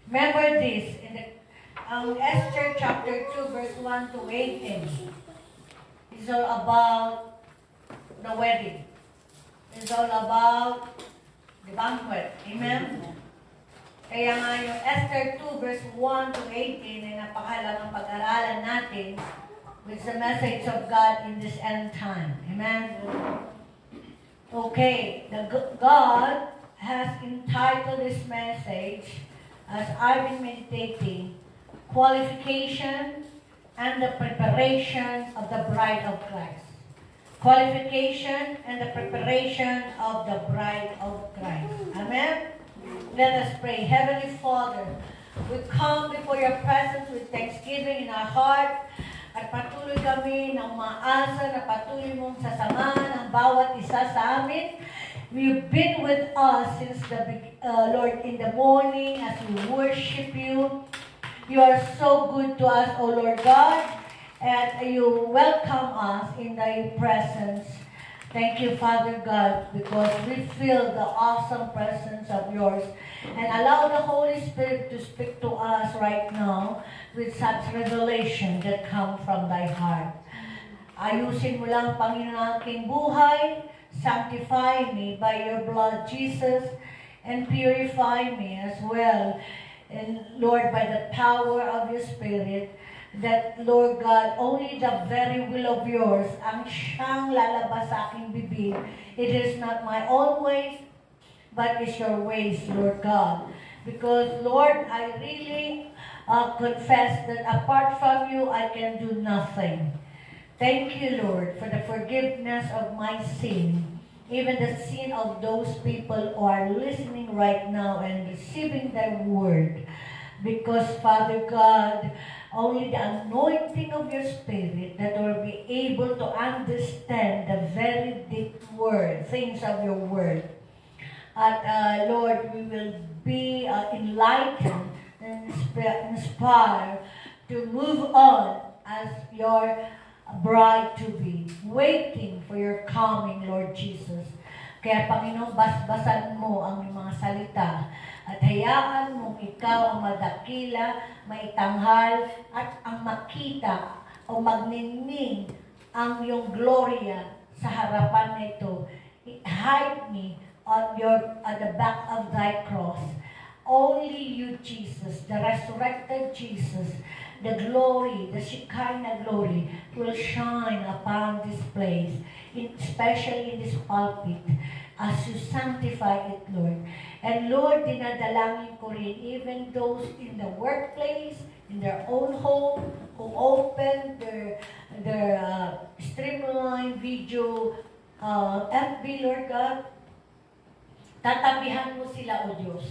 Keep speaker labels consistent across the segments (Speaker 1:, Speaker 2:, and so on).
Speaker 1: Remember this, Esther chapter 2, verse 1 to 18. It's all about the wedding. It's all about the banquet. Amen? Kaya nga yung Esther 2, verse 1 to 18 ay napakahalagang pag-aralan natin with the message of God in this end time. Amen? Okay, God has entitled this message, as I've been meditating, Qualification and the Preparation of the Bride of Christ. Qualification and the preparation of the Bride of Christ. Amen? Let us pray. Heavenly Father, we come before your presence with thanksgiving in our heart at patuloy kami ng maasa na patuloy mong sasamahan ang bawat isa sa amin. You've been with us since Lord, in the morning as we worship you. You are so good to us, O Lord God, and you welcome us in thy presence. Thank you, Father God, because we feel the awesome presence of yours. And allow the Holy Spirit to speak to us right now with such revelation that come from thy heart. Ayusin mo lang, Panginoon, aking buhay. Sanctify me by your blood, Jesus, and purify me as well. And Lord, by the power of your Spirit, that, Lord God, only the very will of yours ang siyang lalabas sa aking bibig. It is not my own ways, but it's your ways, Lord God. Because, Lord, I really confess that apart from you, I can do nothing. Thank you, Lord, for the forgiveness of my sin, even the sin of those people who are listening right now and receiving thy word. Because, Father God, only the anointing of your Spirit that will be able to understand the very deep things of your word. At Lord, we will be enlightened and inspired to move on as your bride-to-be, waiting for your coming, Lord Jesus. Kaya, Panginoon, basbasan mo ang mga salita at hayaan mong ikaw ang madakila, maitanghal, at ang makita o magninning ang iyong gloria sa harapan nito. Hide me at the back of thy cross. Only you, Jesus, the resurrected Jesus, the glory, the Shekinah glory will shine upon this place, especially in this pulpit, as you sanctify it, Lord. And Lord, dinadalangin ko rin even those in the workplace, in their own home, who open their streamline video FB, Lord God. Tatabihan mo sila, O Diyos.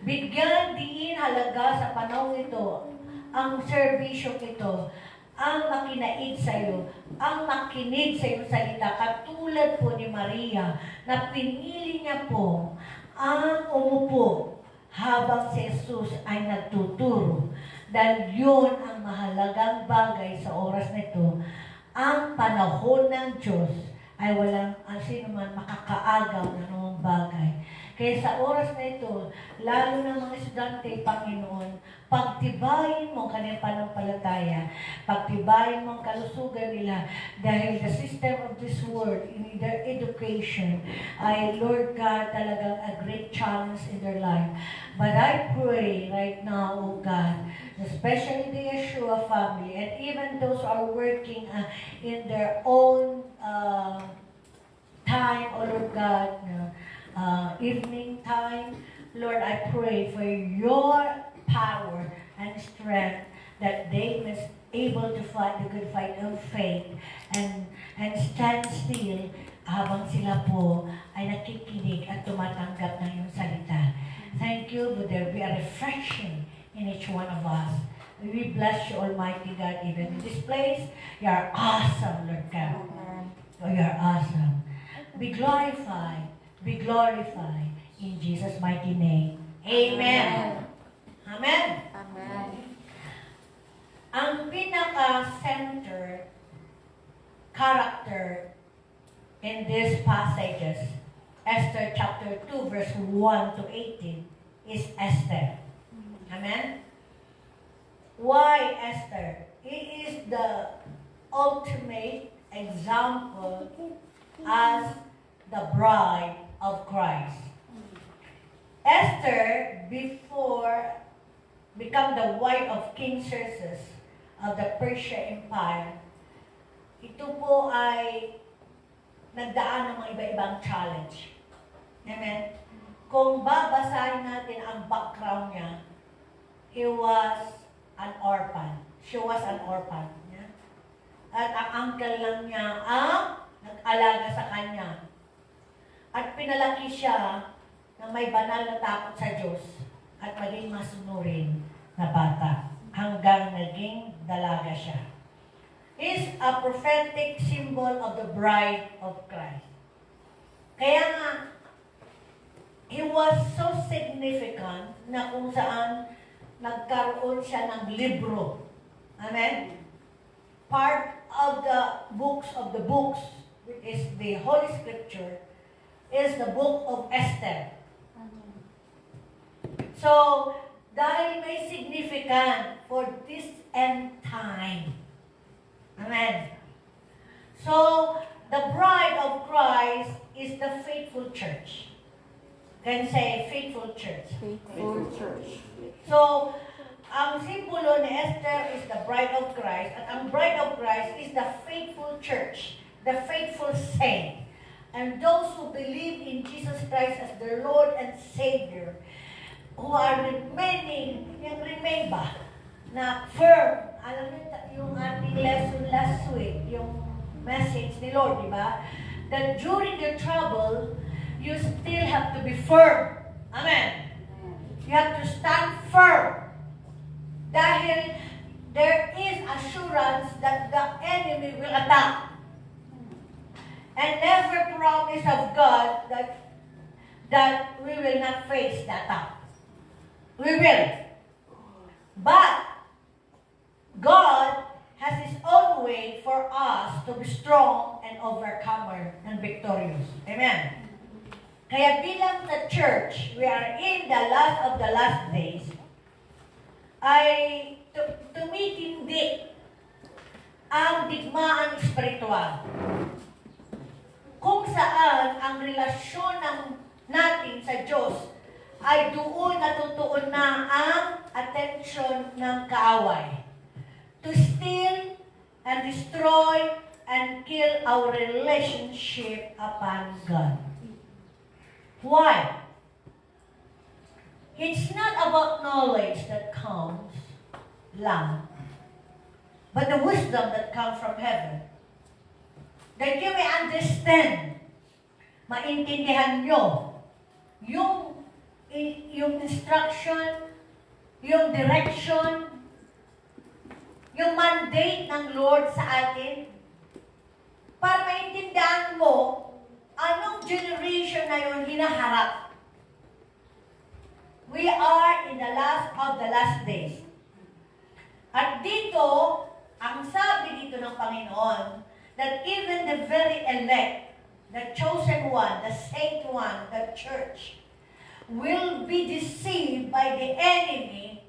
Speaker 1: Bigyan diin halaga sa panahon ito ang serbisyo ito, ang makinaid sa iyo, ang makinig sa iyong salita, katulad po ni Maria, na pinili niya po ang umupo habang si Jesus ay nagtuturo. Dahil yun ang mahalagang bagay sa oras nito. Ang panahon ng Diyos ay walang sino man makakaagaw ng anumang bagay. Kaya sa oras na ito, lalo ng mga estudyante, Panginoon, pagtibayin mo ang kanyang panampalataya, pagtibayin mo ang kalusugan nila, dahil the system of this world in their education ay, Lord God, talagang a great challenge in their life. But I pray right now, O God, especially the Yeshua family, and even those who are working in their own time, O Lord God, evening time, Lord, I pray for your power and strength that they must able to fight the good fight of faith and stand still habang sila po ay nakikinig at tumatanggap ng iyong salita. Thank you, but there be a refreshing in each one of us. We bless you, Almighty God, even in this place. You are awesome, Lord God. Oh, you are awesome. Be glorified. Be glorified in Jesus' mighty name. Amen. Amen.
Speaker 2: Amen.
Speaker 1: Ang pinaka-center character in these passages, Esther chapter 2, verse 1 to 18, is Esther. Amen? Why Esther? He is the ultimate example as the bride of Christ. Esther, before become the wife of King Xerxes of the Persia Empire, ito po ay nagdaan ng mga iba-ibang challenge. Amen? Kung babasahin natin ang background niya, he was an orphan. She was an orphan. Yeah? At ang uncle lang niya ang nag-alaga sa kanya. At pinalaki siya na may banal na takot sa Diyos at maging masunurin na bata hanggang naging dalaga siya. Is a prophetic symbol of the bride of Christ. Kaya nga, he was so significant na kung saan nagkaroon siya ng libro. Amen? Part of the books, which is the Holy Scripture, is the book of Esther. So, dahil may significant for this end time. Amen. So, the bride of Christ is the faithful church. Can say faithful church.
Speaker 2: Faithful church.
Speaker 1: So, ang simbolo ni Esther is the bride of Christ, at ang bride of Christ is the faithful church, the faithful saint. And those who believe in Jesus Christ as their Lord and Savior, who are remaining, yung remain ba, na firm. Alam niyo, yung ating lesson last week, yung message ni Lord, di ba? That during the trouble, you still have to be firm. Amen. You have to stand firm. Dahil there is assurance that the enemy will attack. And never promise of God that we will not face the attack. We will. But God has His own way for us to be strong and overcomer and victorious. Amen. Kaya bilang the church, we are in the last of the last days, ay tumitindi ang digmaan espiritual. Kung saan ang relasyon natin sa Diyos ay doon natutuon na ang attention ng kaaway. To steal and destroy and kill our relationship upon God. Why? It's not about knowledge that comes lang, but the wisdom that comes from heaven. That you may understand, maintindihan nyo, yung instruction, yung direction, yung mandate ng Lord sa atin, para maintindihan mo, anong generation na yun hinaharap. We are in the last of the last days. At dito, ang sabi dito ng Panginoon, that even the very elect, the chosen one, the saint one, the church, will be deceived by the enemy,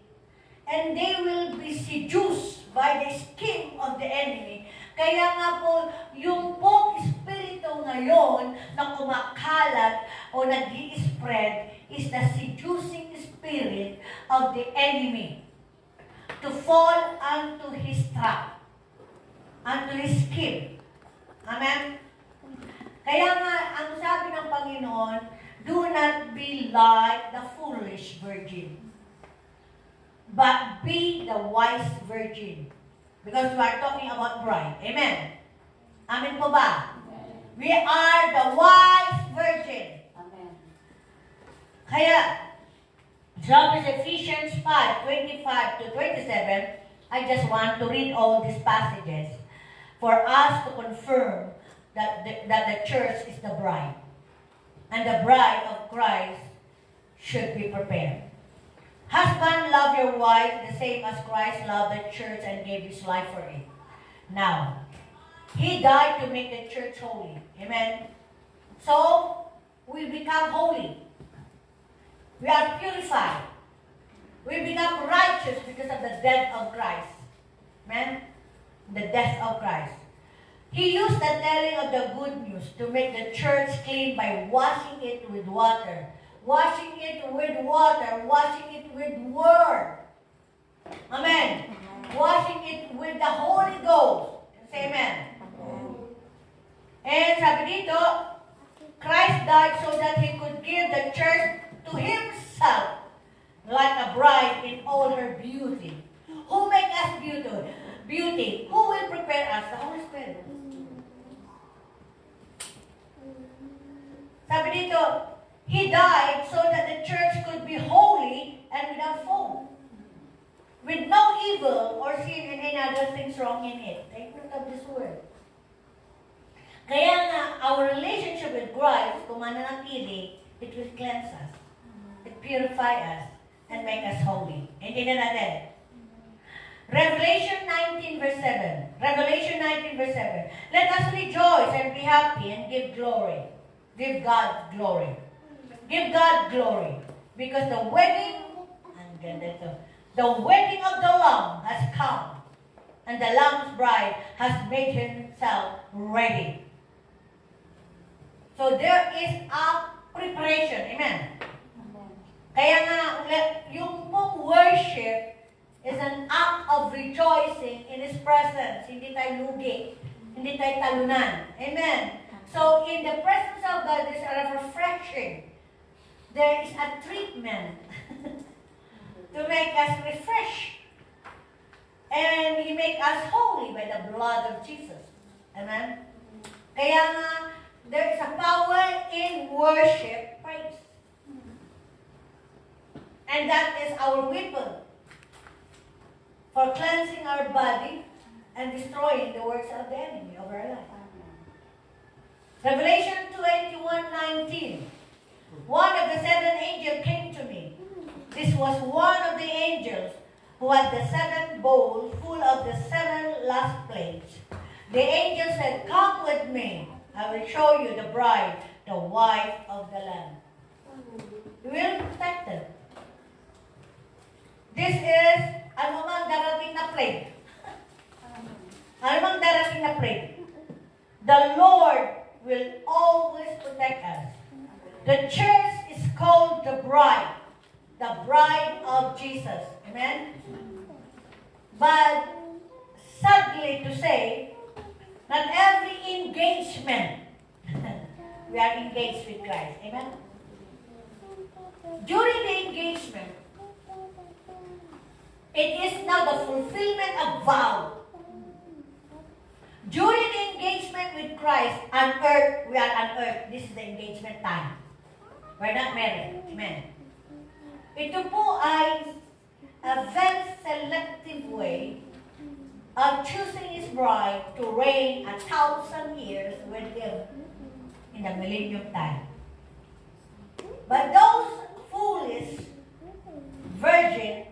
Speaker 1: and they will be seduced by the scheme of the enemy. Kaya nga po, yung pong espiritu ngayon na kumakalat o nag-i-spread is the seducing spirit of the enemy to fall unto his trap, unto his scheme. Amen? Kaya nga, ang sabi ng Panginoon, do not be like the foolish virgin, but be the wise virgin. Because we are talking about bride. Amen? Amen po ba? Amen. We are the wise virgin.
Speaker 2: Amen.
Speaker 1: Kaya, sabi sa Ephesians 5:25 to 27, I just want to read all these passages for us to confirm that the church is the bride. And the bride of Christ should be prepared. Husband, love your wife the same as Christ loved the church and gave His life for it. Now, He died to make the church holy. Amen? So, we become holy. We are purified. We become righteous because of the death of Christ. Amen? The death of Christ. He used the telling of the good news to make the church clean by washing it with water. Washing it with water. Washing it with word. Amen. Washing it with the Holy Ghost. Say amen. And sabi dito, Christ died so that He could give the church to Himself like a bride in all her beauty. Who make us beauty? Who will prepare us? The Holy Spirit. Sabi dito, He died so that the church could be holy and without fault, with no evil or sin and any other things wrong in it. Take note of this word. Kaya nga, our relationship with Christ, kung mananatili, it will cleanse us. It purify us and make us holy. Hindi na natin. Revelation 19 verse 7. Revelation 19 verse 7. Let us rejoice and be happy and give glory. Give God glory. Give God glory. Because the wedding, ang ganda ito, the wedding of the Lamb has come. And the Lamb's bride has made himself ready. So there is a preparation. Amen. Kaya nga, yung pong worship is an act of rejoicing in His presence. Hindi tayo lugi. Hindi tayo talunan. Amen. So, in the presence of God, there is a refreshing. There is a treatment to make us refresh. And He make us holy by the blood of Jesus. Amen. Kaya nga, there is a power in worship, praise. And that is our weapon for cleansing our body and destroying the works of the enemy of our life. Revelation 21:19. One of the seven angels came to me. This was one of the angels who had the seven bowl full of the seven last plagues. The angel said, "Come with me. I will show you the bride, the wife of the Lamb." You will be protected. This is anumang darating na plague. Anumang darating na plague. The Lord will always protect us. The church is called the bride of Jesus. Amen? But sadly to say, not every engagement, we are engaged with Christ. Amen? During the engagement, it is now the fulfillment of vow. During the engagement with Christ on earth, we are on earth. This is the engagement time. We're not married. Amen. Ito po ay a very selective way of choosing His bride to reign 1,000 years with Him in the millennium time. But those foolish virgin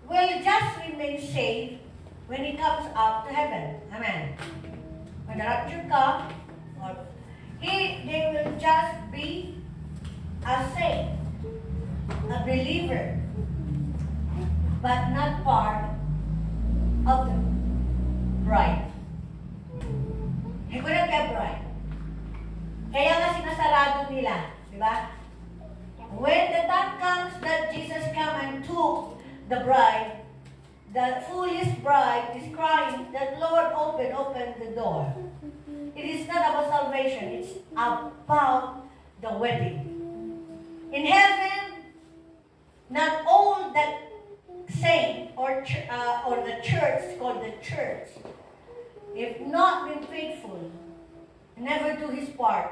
Speaker 1: will just remain saved when He comes up to heaven. Amen. When the rapture comes, they will just be a saint, a believer, but not part of the bride. Hindi ko na kaya bride. Kaya nga sinasarado nila, di ba? When the time comes that Jesus come and took the bride, the foolish bride is crying that, "Lord, open the door." It is not about salvation. It's about the wedding. In heaven, not all that saint or the church, called the church, if not been faithful, never do his part,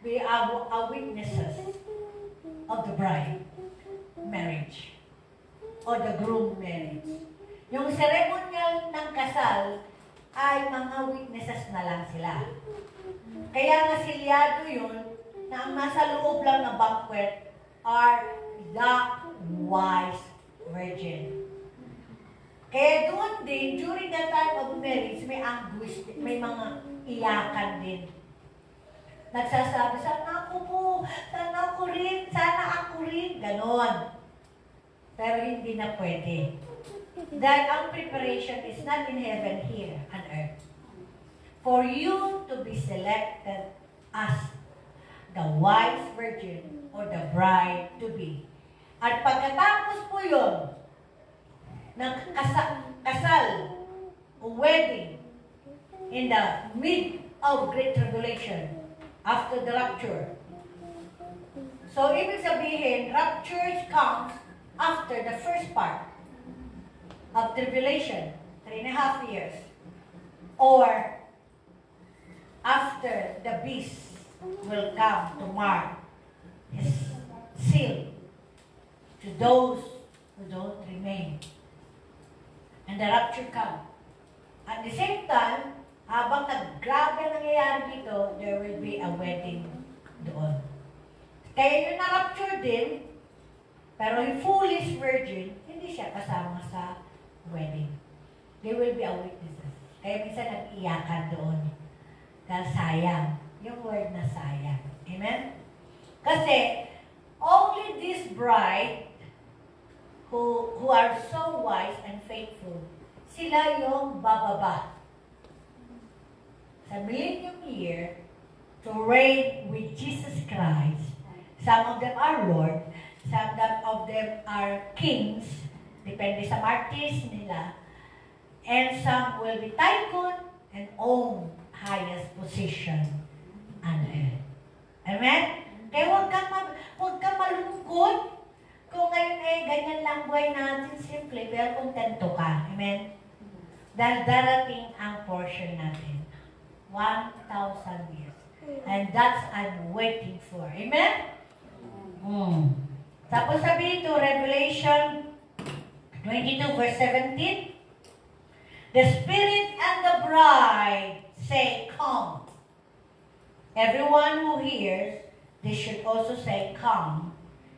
Speaker 1: we are witnesses of the bride marriage or the groom marriage. Yung ceremonial ng kasal ay mga witnesses na lang sila. Kaya nga silyado yun na ang nasa loob lang na banquet are the wise virgin. Kaya doon din, during the time of marriage, may anguish, may mga iyakan din. Nagsasabi, sana ako rin, ganon. pero hindi na pwede. Dahil ang preparation is not in heaven, here on earth. For you to be selected as the wise virgin or the bride to be. At pagkatapos po yun, ng kasal o wedding in the mid of Great Tribulation, after the rapture. So, ibig sabihin, rapture comes after the first part of tribulation, 3.5 years. Or, after the beast will come to mark his seal to those who don't remain. And the rapture comes. At the same time, habang naggrabe nangyayari dito, there will be a wedding doon. Kaya yung na-rapture din, pero yung foolish virgin, hindi siya kasama sa wedding. They will be a witnesses. Kaya minsan nag-iyakan doon. Dahil sayang. Yung word na sayang. Amen? Kasi, only this bride who are so wise and faithful, sila yung bababa sa millennium year to reign with Jesus Christ. Some of them are Lord, some of them are kings, depende sa martyrs nila, and some will be tycoon and own highest position on earth. Amen? Kaya huwag kang malungkot kung ngayon ganyan lang buhay natin, simple, pero kontento ka. Amen? Dahil darating ang portion natin. 1,000 years. And that's I'm waiting for. Amen? Tapos sabi ito, Revelation 22 verse 17, the Spirit and the bride say, come. Everyone who hears, they should also say, come.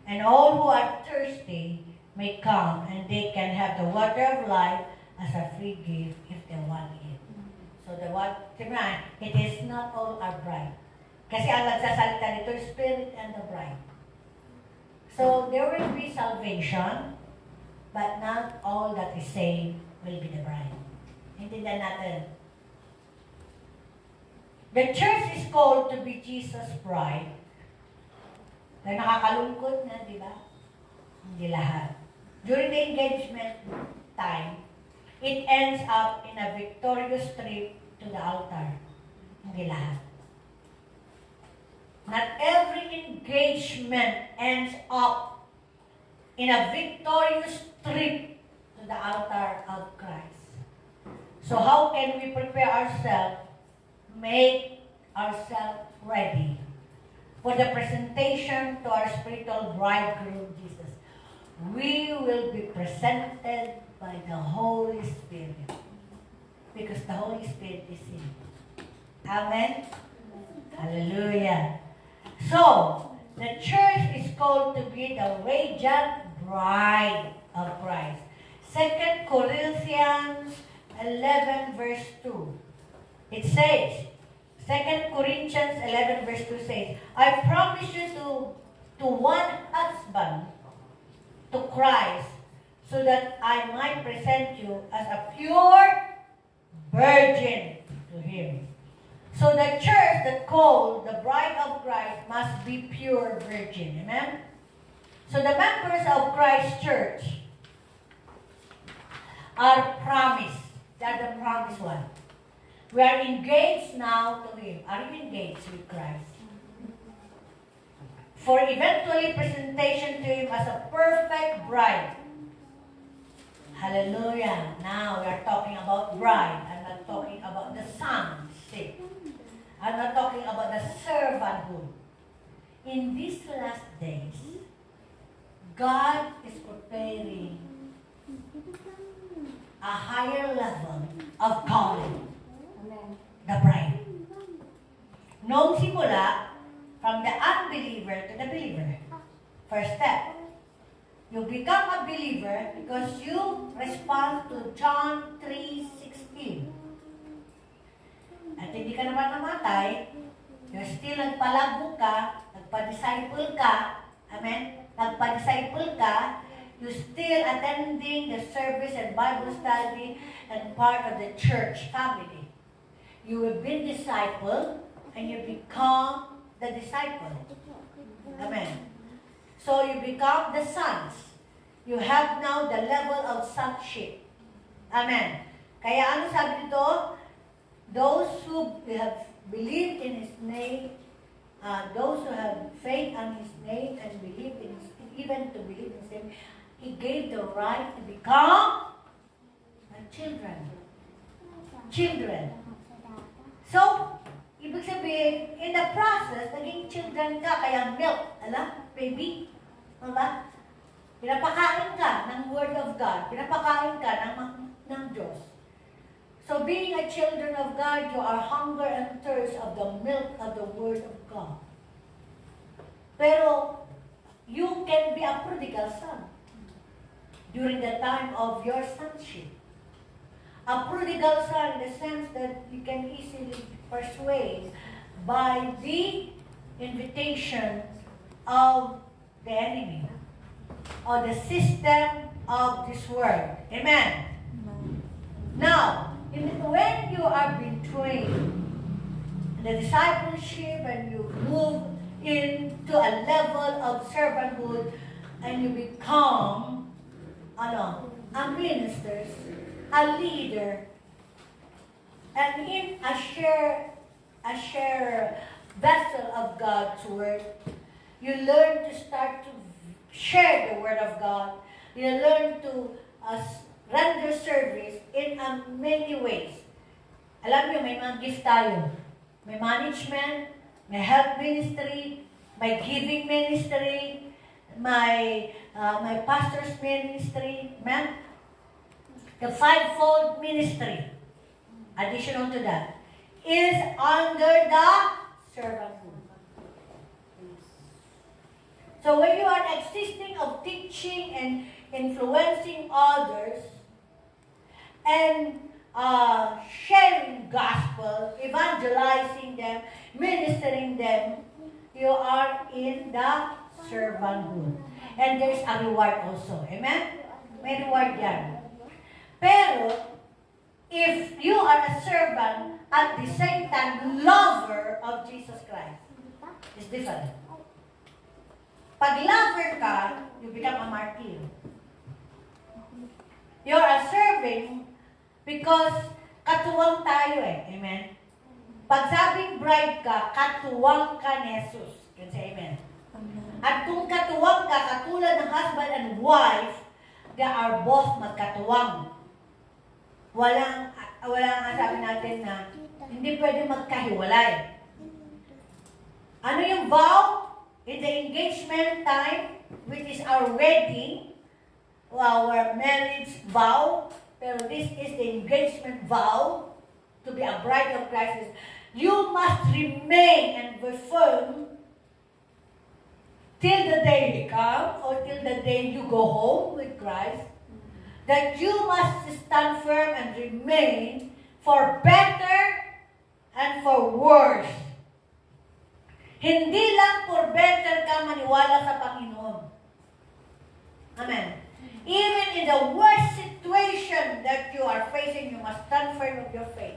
Speaker 1: And all who are thirsty may come, and they can have the water of life as a free gift if they want it. So it is not all our bride. Kasi ang nagsasalita nito, Spirit and the bride. So there will be salvation, but not all that is saved will be the bride. Intindihan natin. The church is called to be Jesus' bride. Dahil nakakalungkot na, di ba? Hindi lahat. During the engagement time, it ends up in a victorious trip to the altar. Hindi lahat. Not every engagement ends up in a victorious trip to the altar of Christ. So how can we prepare ourselves, make ourselves ready for the presentation to our spiritual bridegroom, Jesus? We will be presented by the Holy Spirit. Because the Holy Spirit is in. Amen? Hallelujah. So, the church is called to be the radiant bride of Christ. 2 Corinthians 11 verse 2. It says, 2 Corinthians 11 verse 2 says, I promise you to one husband, to Christ, so that I might present you as a pure virgin to Him. So the church that called the bride of Christ must be pure virgin. Amen? So the members of Christ's church are promised. They are the promised one. We are engaged now to Him. Are you engaged with Christ? For eventually presentation to Him as a perfect bride. Hallelujah. Now we are talking about bride. I'm not talking about the sonship. I'm not talking about the servanthood. In these last days, God is preparing a higher level of calling. The bride. Noong simula, from the unbeliever to the believer. First step. You become a believer because you respond to John 3:16. At hindi ka naman namatay, you're still nagpalago ka, nagpa-disciple ka, amen? Nagpa-disciple ka, you're still attending the service and Bible study and part of the church family. You have been discipled and you become the disciple. Amen. So you become the sons. You have now the level of sonship. Amen. Kaya ano sabi dito? Those who have believed in His name, those who have faith on His name and believe in His, even to believe in His name, He gave the right to become children. Children. So, ibig sabihin, in the process, naging children ka, kaya milk, baby, diba? Pinapakain ka ng Word of God, pinapakain ka ng Diyos. So being a children of God, you are hunger and thirst of the milk of the Word of God. Pero, you can be a prodigal son during the time of your sonship. A prodigal son in the sense that you can easily persuade by the invitation of the enemy or the system of this world. Amen. Now, when you are being trained in the discipleship and you move into a level of servanthood and you become a minister, a leader, and in a share vessel of God's word, you learn to start to share the word of God. You learn to render service in many ways. Alam niyo, may mga gift tayo. May management, may help ministry, may giving ministry, may pastor's ministry. Amen? The fivefold ministry, additional to that, is under the servanthood. So when you are existing of teaching and influencing others, and sharing gospel, evangelizing them, ministering them, you are in the servanthood. And there's a reward also. Amen? May reward yan. Pero, if you are a servant, at the same time, lover of Jesus Christ, it's different. Pag lover ka, you become a martyr. You're a serving because katuwang tayo eh. Amen? Pag sabing bride ka, katuwang ka ni Jesus. Can say amen. At kung katuwang ka, katulad ng husband and wife, they are both magkatuwang. Walang sabi natin na hindi pwede magkahiwalay. Ano yung vow? In the engagement time, which is our wedding, our marriage vow, pero this is the engagement vow to be a bride of Christ. You must remain and be firm till the day you come or till the day you go home with Christ. That you must stand firm and remain for better and for worse. Hindi lang for better ka maniwala sa Panginoon. Amen. Even in the worst situation that you are facing, you must stand firm of your faith.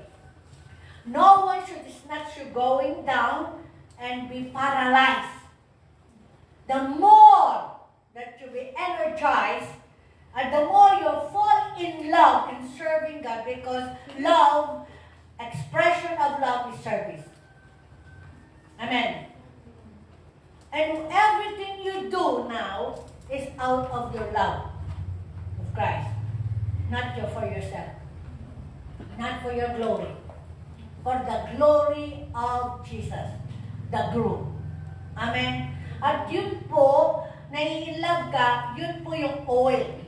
Speaker 1: No one should snatch you going down and be paralyzed. The more that you be energized, and the more you fall in love in serving God, because love, expression of love is service. Amen. And everything you do now is out of your love of Christ. Not for yourself. Not for your glory. For the glory of Jesus, the groom. Amen? At yun po, nai-love ka, yun po yung oil.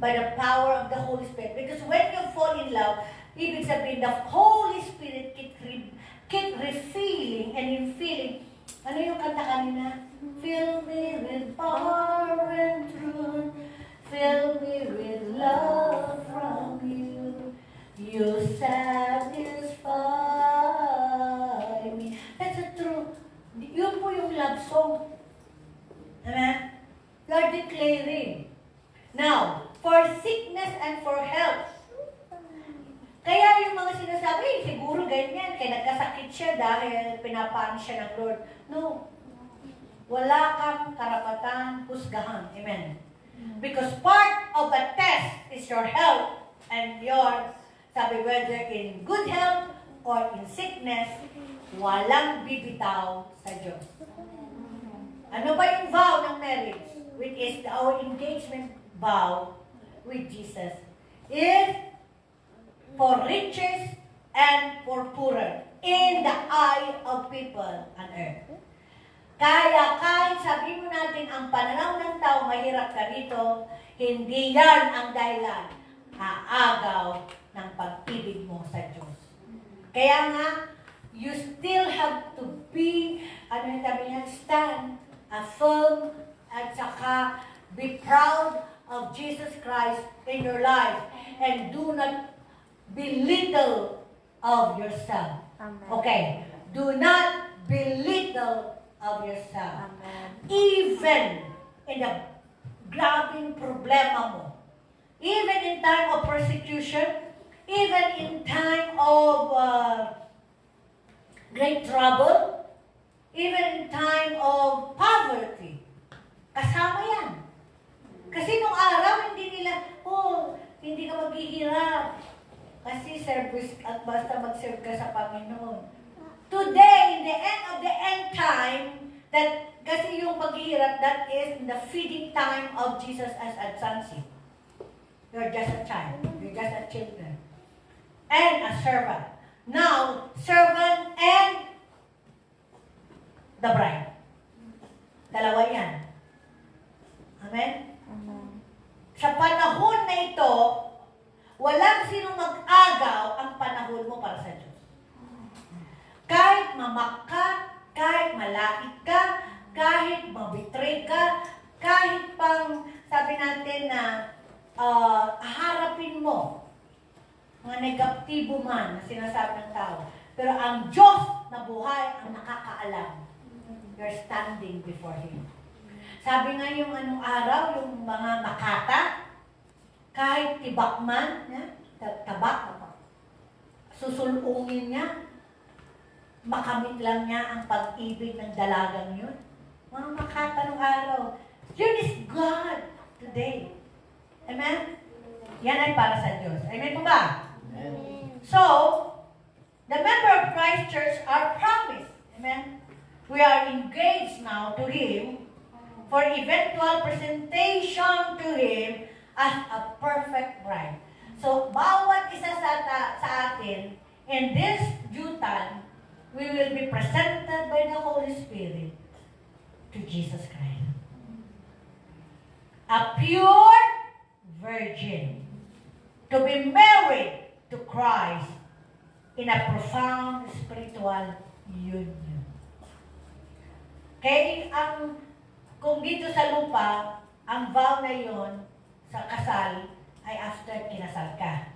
Speaker 1: By the power of the Holy Spirit. Because when you fall in love, ibig sabihin, the Holy Spirit keep refilling and infilling. Ano yung kanta kanina? Fill me with power and truth. Fill me with love from you. You satisfy me. That's the truth. Yun po yung love song. Amen? You are declaring. Now, for sickness and for health. Kaya yung mga sinasabi, siguro ganyan, kaya nagkasakit siya dahil pinapaan siya ng Lord. No. Wala kang karapatan husgahan. Amen. Because part of the test is your health and your, sabi, whether in good health or in sickness, walang bibitaw sa Diyos. Ano ba yung vow ng marriage? Which is our engagement vow with Jesus. Is for riches and for poorer in the eye of people on earth. Kaya kahit sabihin mo natin ang pananaw ng tao, mahirap ka dito, hindi yan ang dahilan, aagaw ng pag-ibig mo sa Diyos. Kaya nga, you still have to be, ano yung sabi niya, stand, affirm, at saka be proud of Jesus Christ in your life. And do not belittle of yourself.
Speaker 2: Amen.
Speaker 1: Okay, do not belittle of yourself.
Speaker 2: Amen.
Speaker 1: Even in the grabing problema mo, even in time of persecution, even in time of great trouble, even in time of poverty, kasama yan. Kasi nung araw, hindi nila, hindi ka maghihirap. Kasi service at basta mag-serve ka sa Panginoon. Today, in the end of the end time, that kasi yung paghihirap, that is the feeding time of Jesus as a sonship. You're just a child. You're just a children. And a servant. Now, servant and the bride. Dalawa yan. Amen?
Speaker 2: Amen.
Speaker 1: Sa panahon na ito, walang sinong mag-agaw ang panahon mo para sa Diyos. Kahit mamak ka, kahit malait ka, kahit mabitray ka, kahit pang sabi natin na harapin mo mga negatibo man na sinasabi ng tao. Pero ang Diyos na buhay ang nakakaalam. You're standing before Him. Sabi nga yung anong araw, yung mga makata, kahit tibak man, tabak, susulungin niya, makamit lang niya ang pag-ibig ng dalagang yun. Mga makata ng araw. Yun is God today. Amen? Yan ay para sa Diyos. Amen po ba?
Speaker 3: Amen.
Speaker 1: So, the member of Christ Church are promised. Amen? We are engaged now to Him for eventual presentation to Him as a perfect bride. So, bawat isa sa atin, in this due time, we will be presented by the Holy Spirit to Jesus Christ. A pure virgin to be married to Christ in a profound spiritual union. Kaya kung dito sa lupa, ang vow na yon sa kasal ay after kinasal ka.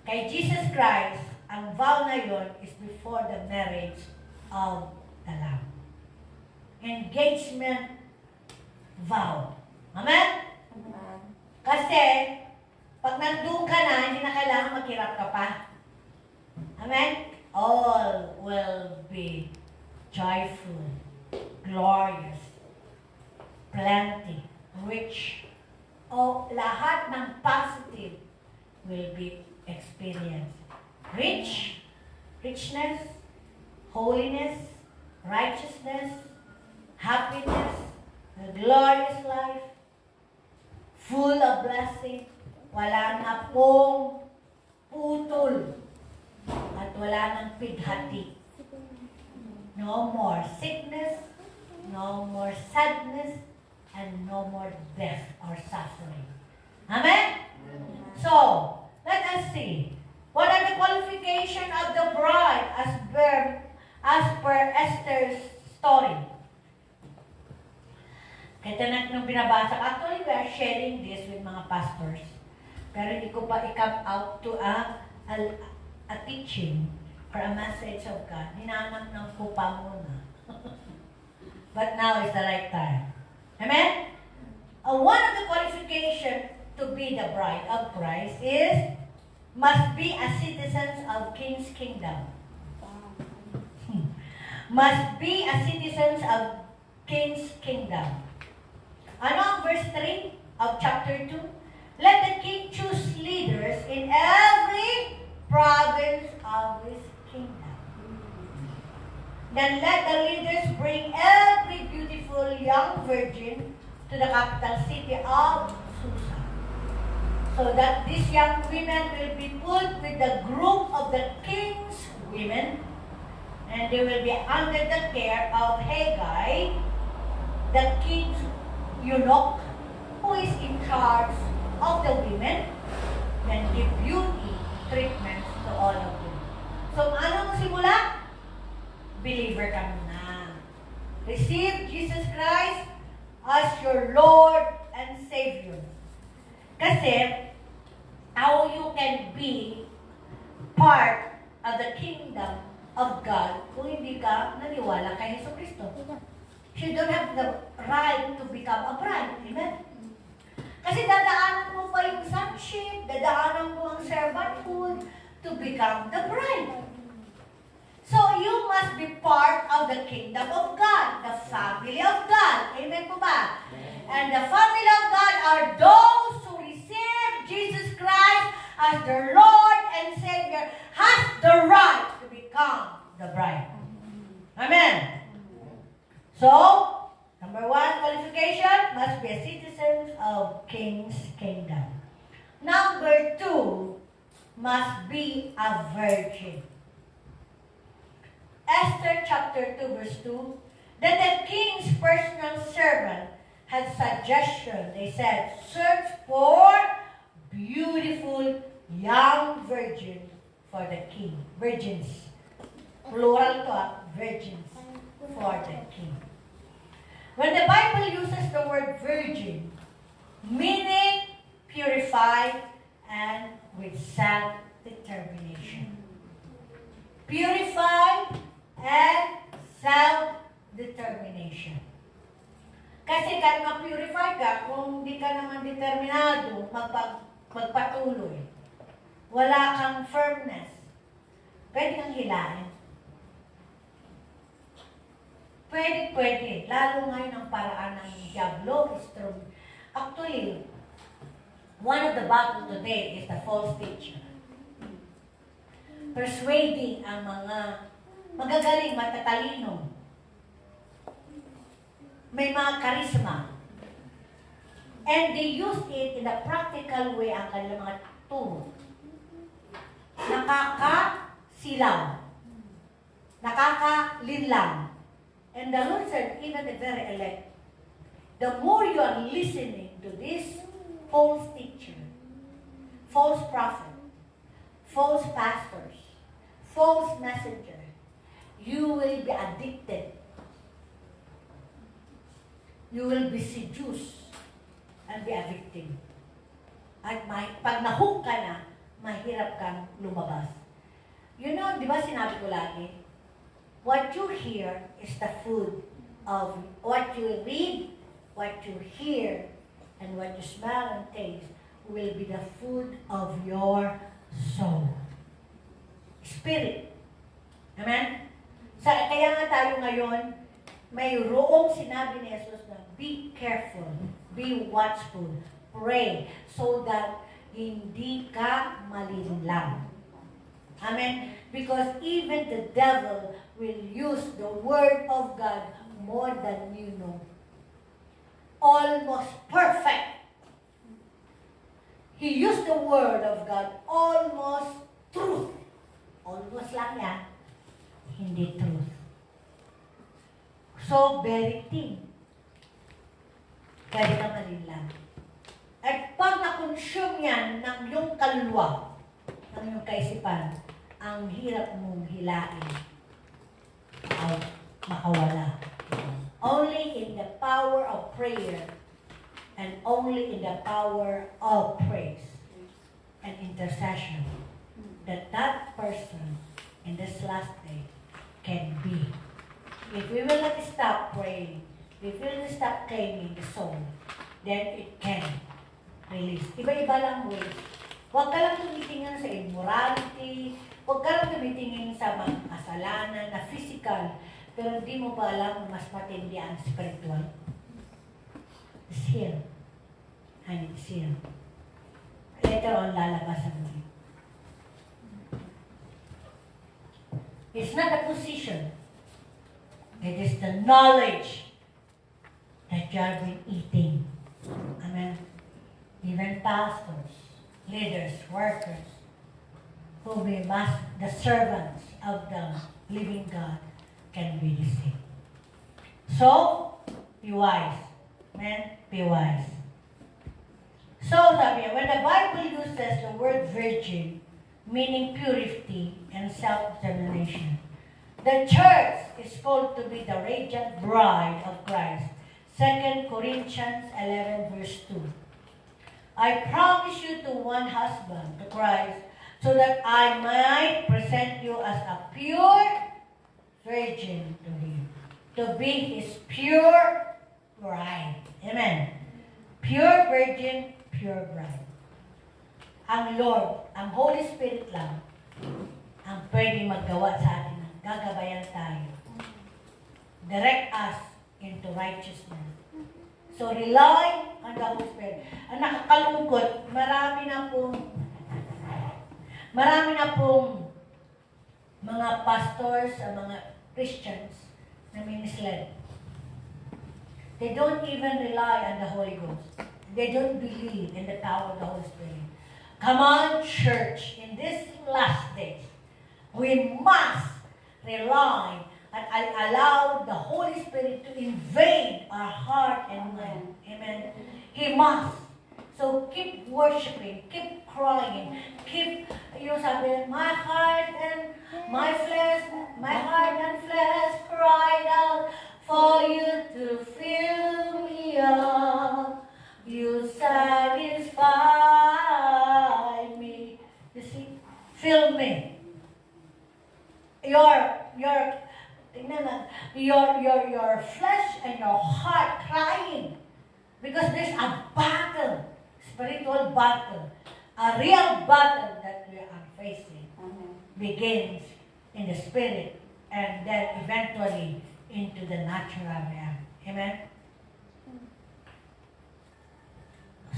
Speaker 1: Kay Jesus Christ, ang vow na yon is before the marriage of the Lamb. Engagement vow. Amen?
Speaker 2: Amen.
Speaker 1: Kasi, pag nandun ka na, hindi na kailangan maghirap ka pa. Amen? All will be joyful, glorious, plenty, rich. Lahat ng positive will be experienced. Richness, holiness, righteousness, happiness, a glorious life, full of blessing, wala na pong putol, at wala nang pighati. No more sickness, no more sadness, and no more death or suffering. Amen? So, let us see. What are the qualifications of the bride as per Esther's story? Kaya nung binabasa, actually we are sharing this with mga pastors. Pero hindi ko pa i-come out to a teaching or a message of God. Hinanap ng kupa muna. But now is the right time. Amen? One of the qualifications to be the bride of Christ is must be a citizen of King's kingdom. Must be a citizen of King's kingdom. Ano ang verse 3 of chapter 2? Let the king choose leaders in every province of his kingdom. Then let the leaders bring every beautiful young virgin to the capital city of Susa, so that these young women will be put with the group of the king's women, and they will be under the care of Haggai, the king's eunuch, who is in charge of the women, and give beauty treatments to all of them. So, anong simula? Believer ka muna. Receive Jesus Christ as your Lord and Savior. Kasi, how you can be part of the kingdom of God kung hindi ka naniwala kay Hesus Kristo. You don't have the right to become a bride. Amen? Kasi dadaanan mo pa yung sonship, dadaanan mo ang servanthood to become the bride. So, you must be part of the kingdom of God, the family of God. Amen po ba? And the family of God are those who receive Jesus Christ as their Lord and Savior, has the right to become the bride. Amen. So, number 1 qualification, must be a citizen of King's kingdom. Number 2, must be a virgin. Esther chapter 2 verse 2, then the king's personal servant had suggestion. They said, search for beautiful young virgin for the king. Virgins. Plural to virgins for the king. When the Bible uses the word virgin, meaning purified and with self-determination. Purified and self-determination. Kasi kahit ma-purify ka, kung hindi ka naman determinado, magpatuloy, wala kang firmness, pwede kang hilahin. Pwede. Lalo ngayon ang paraan ng diablo is through. Actually, one of the battles today is the false teacher. Persuading ang mga magagaling, matatalino. May mga karisma. And they use it in a practical way ang kanilang mga turo. Nakakasilaw. Nakakalinlang. And the Lord said, even the very elect, the more you are listening to this false teacher, false prophet, false pastors, false messenger, you will be addicted. You will be seduced and be a victim. At pag nahook ka na, mahirap kang lumabas. You know, di ba sinabi ko lagi, what you hear is the food of what you read, what you hear, and what you smell and taste will be the food of your soul. Spirit. Amen? Kaya nga tayo ngayon, mayroong sinabi ni Jesus na, be careful, be watchful, pray, so that hindi ka malinlang. Amen? Because even the devil will use the word of God more than you know. Almost perfect. He used the word of God almost truth. Almost lang yan. Hindi truth. So, very thin. Kaya ka malinlang. At pag na-consume yan ng iyong kaluluwa, ng iyong kaisipan, ang hirap mong hilain ay makawala. Only in the power of prayer and only in the power of praise and intercession that person in this last day can be. If we will not stop praying, if we will not stop claiming the soul, then it can release. Iba-iba lang ways. Huwag ka lang tumitingin sa immorality, huwag ka lang tumitingin sa mga kasalanan na physical, pero hindi mo ba alam na mas matindi ang spiritual? It's here. And it's here. Later on, lalabas ang muli. It's not a position. It is the knowledge that you have been eating. Amen. Even pastors, leaders, workers, who be the servants of the living God can be deceived. So, be wise. Amen? Be wise. So, sabi, when the Bible uses the word virgin, meaning purity and self-determination, the church is called to be the radiant bride of Christ. 2 Corinthians 11 verse 2. I promise you to one husband, to Christ, so that I might present you as a pure virgin to him, to be his pure bride. Amen. Pure virgin, pure bride. Ang Lord, ang Holy Spirit lang, ang pwedeng maggawa sa atin, gagabayan tayo. Direct us into righteousness. So rely on the Holy Spirit. Ang nakakalungkot, marami na pong mga pastors, mga Christians na misled. They don't even rely on the Holy Ghost. They don't believe in the power of the Holy Spirit. Come on, church, in these last days, we must rely and allow the Holy Spirit to invade our heart and mind. Amen. He must. So keep worshiping, keep crying, keep, sabi, my heart and flesh cried out for you to fill me up. You satisfy me. You see, fill me. Your flesh and your heart crying because there's a battle, spiritual battle, a real battle that we are facing. Begins in the spirit and then eventually into the natural realm. Amen.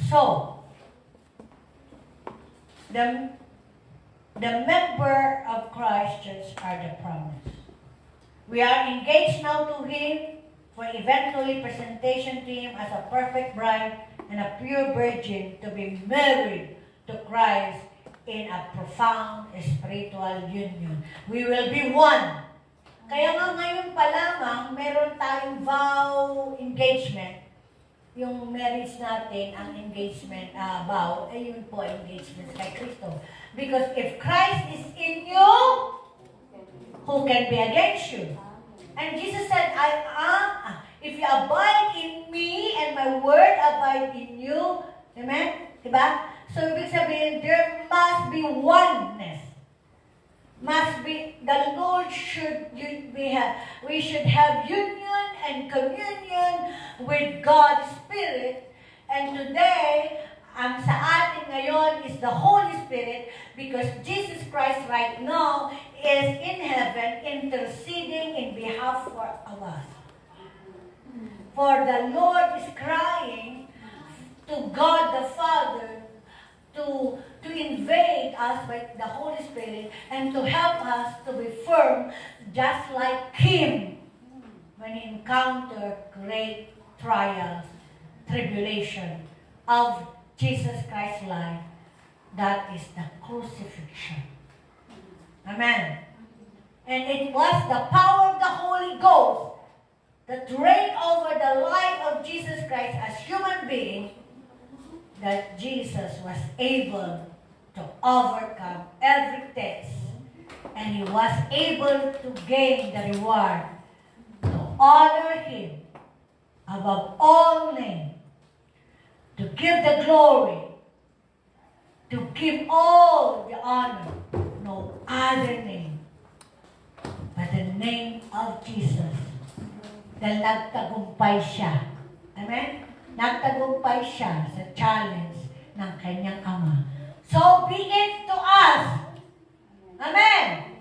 Speaker 1: So the member of Christ Church are the promise. We are engaged now to Him for eventually presentation to Him as a perfect bride and a pure virgin to be married to Christ in a profound spiritual union. We will be one. Kaya nga ngayon pa lamang, meron tayong vow engagement. Yung marriage natin, ang engagement vow, ay yun po engagement kay Kristo. Because if Christ is in you, who can be against you? And Jesus said, I am, if you abide in me and my word abide in you, amen? Diba? So, ibig sabihin, there must be oneness. The Lord we should have union and communion with God's Spirit. And today, ang sa atin ngayon is the Holy Spirit because Jesus Christ right now is in heaven interceding in behalf of us. For the Lord is crying to God the Father to invade us by the Holy Spirit and to help us to be firm just like Him when He encountered great trials, tribulation of Jesus Christ's life. That is the crucifixion. Amen. And it was the power of the Holy Ghost that reigned over the life of Jesus Christ as human being that Jesus was able to overcome every test. And He was able to gain the reward to honor Him above all names, to give the glory, to give all the honor, no other name but the name of Jesus. Dahil nagtagumpay siya. Amen? nagtagumpay siya sa challenge ng kanyang ama. So be it to us. Amen.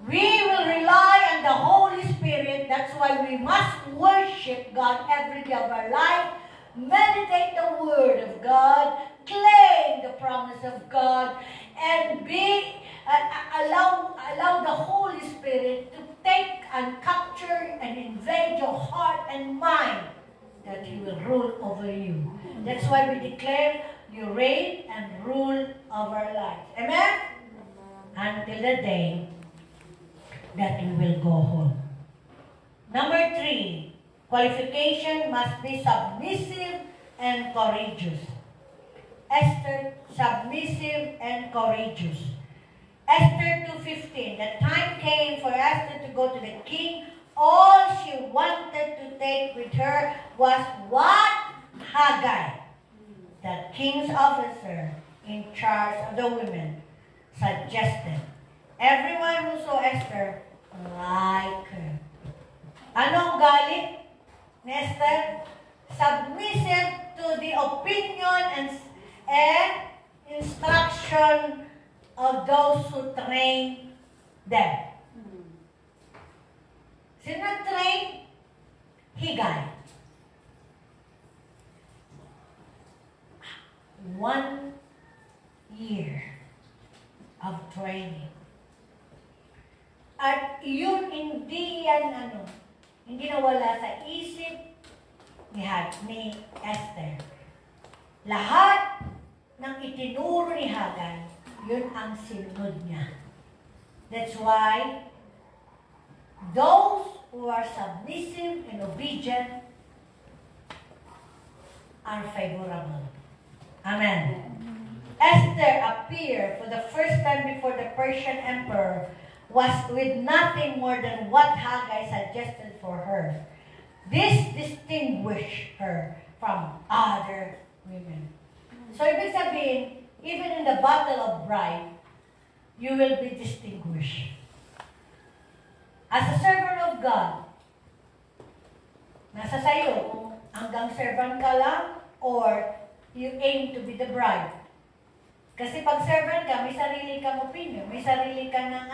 Speaker 1: We will rely on the Holy Spirit. That's why we must worship God every day of our life. Meditate the Word of God. Claim the promise of God. And allow the Holy Spirit to take and capture and invade your heart and mind, that He will rule over you. That's why we declare you reign and rule over our lives. Amen? Until the day that we will go home. Number 3, qualification must be submissive and courageous. Esther, submissive and courageous. Esther 2:15, the time came for Esther to go to the king. All she wanted to take with her was what Haggai, the king's officer in charge of the women, suggested. Everyone who saw Esther liked her. Anong galit ni Esther? Submissive to the opinion and instruction of those who train them. Sino nag-train? Haggai. 1 year of training. At yun, hindi nawala sa isip ni Esther. Lahat ng itinuro ni Haggai, yun ang sinunod niya. That's why those who are submissive and obedient are favorable. Amen. Esther appeared for the first time before the Persian emperor was with nothing more than what Haggai suggested for her. This distinguished her from other women. So ibig sabihin, even in the battle of bride, you will be distinguished. As a servant of God, nasa sayo kung hanggang servant ka lang or you aim to be the bride. Kasi pag servant ka, may sarili kang opinion, may sarili ka ng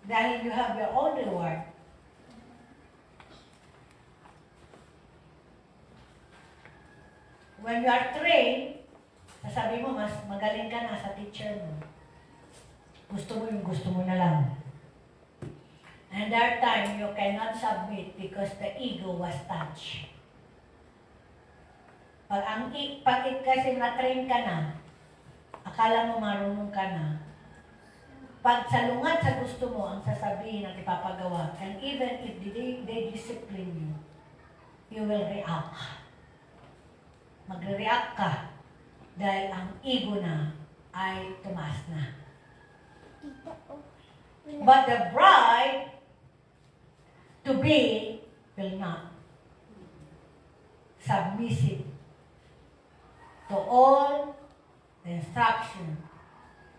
Speaker 1: dahil you have your own reward. When you are trained, sasabi mo, mas magaling ka na sa teacher mo. Gusto mo yung gusto mo na lang. And that time, you cannot submit because the ego was touched. Pag kasi na-train ka na, akala mo marunong ka na, pag salungat sa gusto mo, ang sasabihin at ipapagawa, and even if they discipline you, you will react. Magre-react ka dahil ang ego na ay tumaas na. But the bride to be will not. Submissive to all the instruction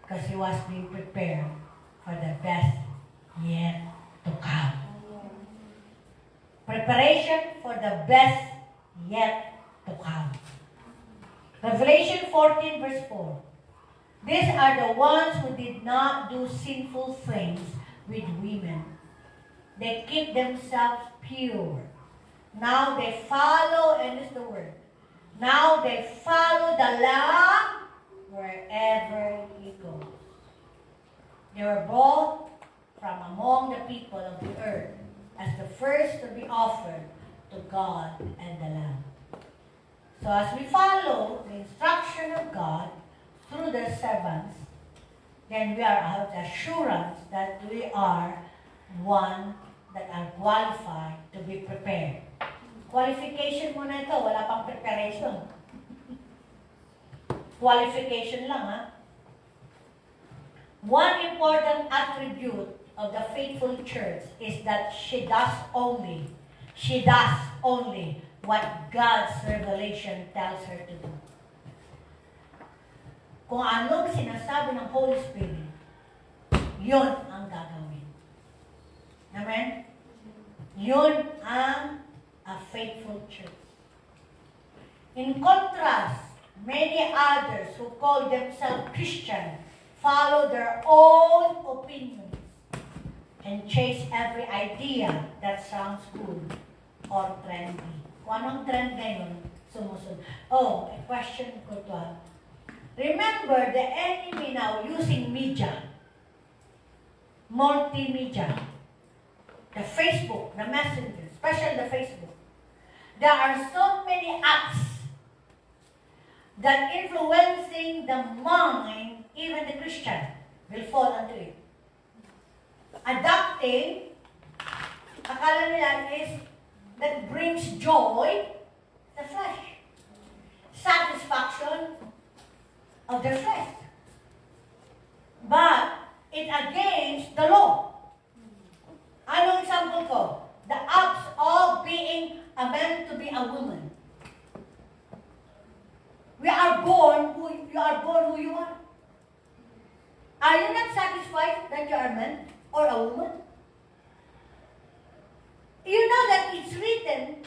Speaker 1: because he was being prepared for the best yet to come. Preparation for the best yet to come. Revelation 14 verse 4. These are the ones who did not do sinful things with women. They keep themselves pure. Now they follow, and this is the word, now they follow the Lamb wherever he goes. They were brought from among the people of the earth as the first to be offered to God and the Lamb. So as we follow the instruction of God through the servants, then we are have the assurance that we are one that are qualified to be prepared. Qualification muna ito, wala pang preparation. Qualification lang, ha? One important attribute of the faithful church is that she does only what God's revelation tells her to do. Kung anong sinasabi ng Holy Spirit, yun ang gagawin. Amen? Yun ang a faithful church. In contrast, many others who call themselves Christian follow their own opinions and chase every idea that sounds good or trendy. Kung anong trend ngayon, sumusunod. Oh, a question ko to. Remember, the enemy now using media, multimedia, the Facebook, the Messenger, especially the Facebook. There are so many apps that influencing the mind, even the Christian, will fall into it. Adopting, akala nila is that brings joy, the flesh. Satisfaction of the flesh. But it against the law. Ano example ko? The acts of being a man to be a woman. You are born who you are. Are you not satisfied that you are a man or a woman? You know that it's written,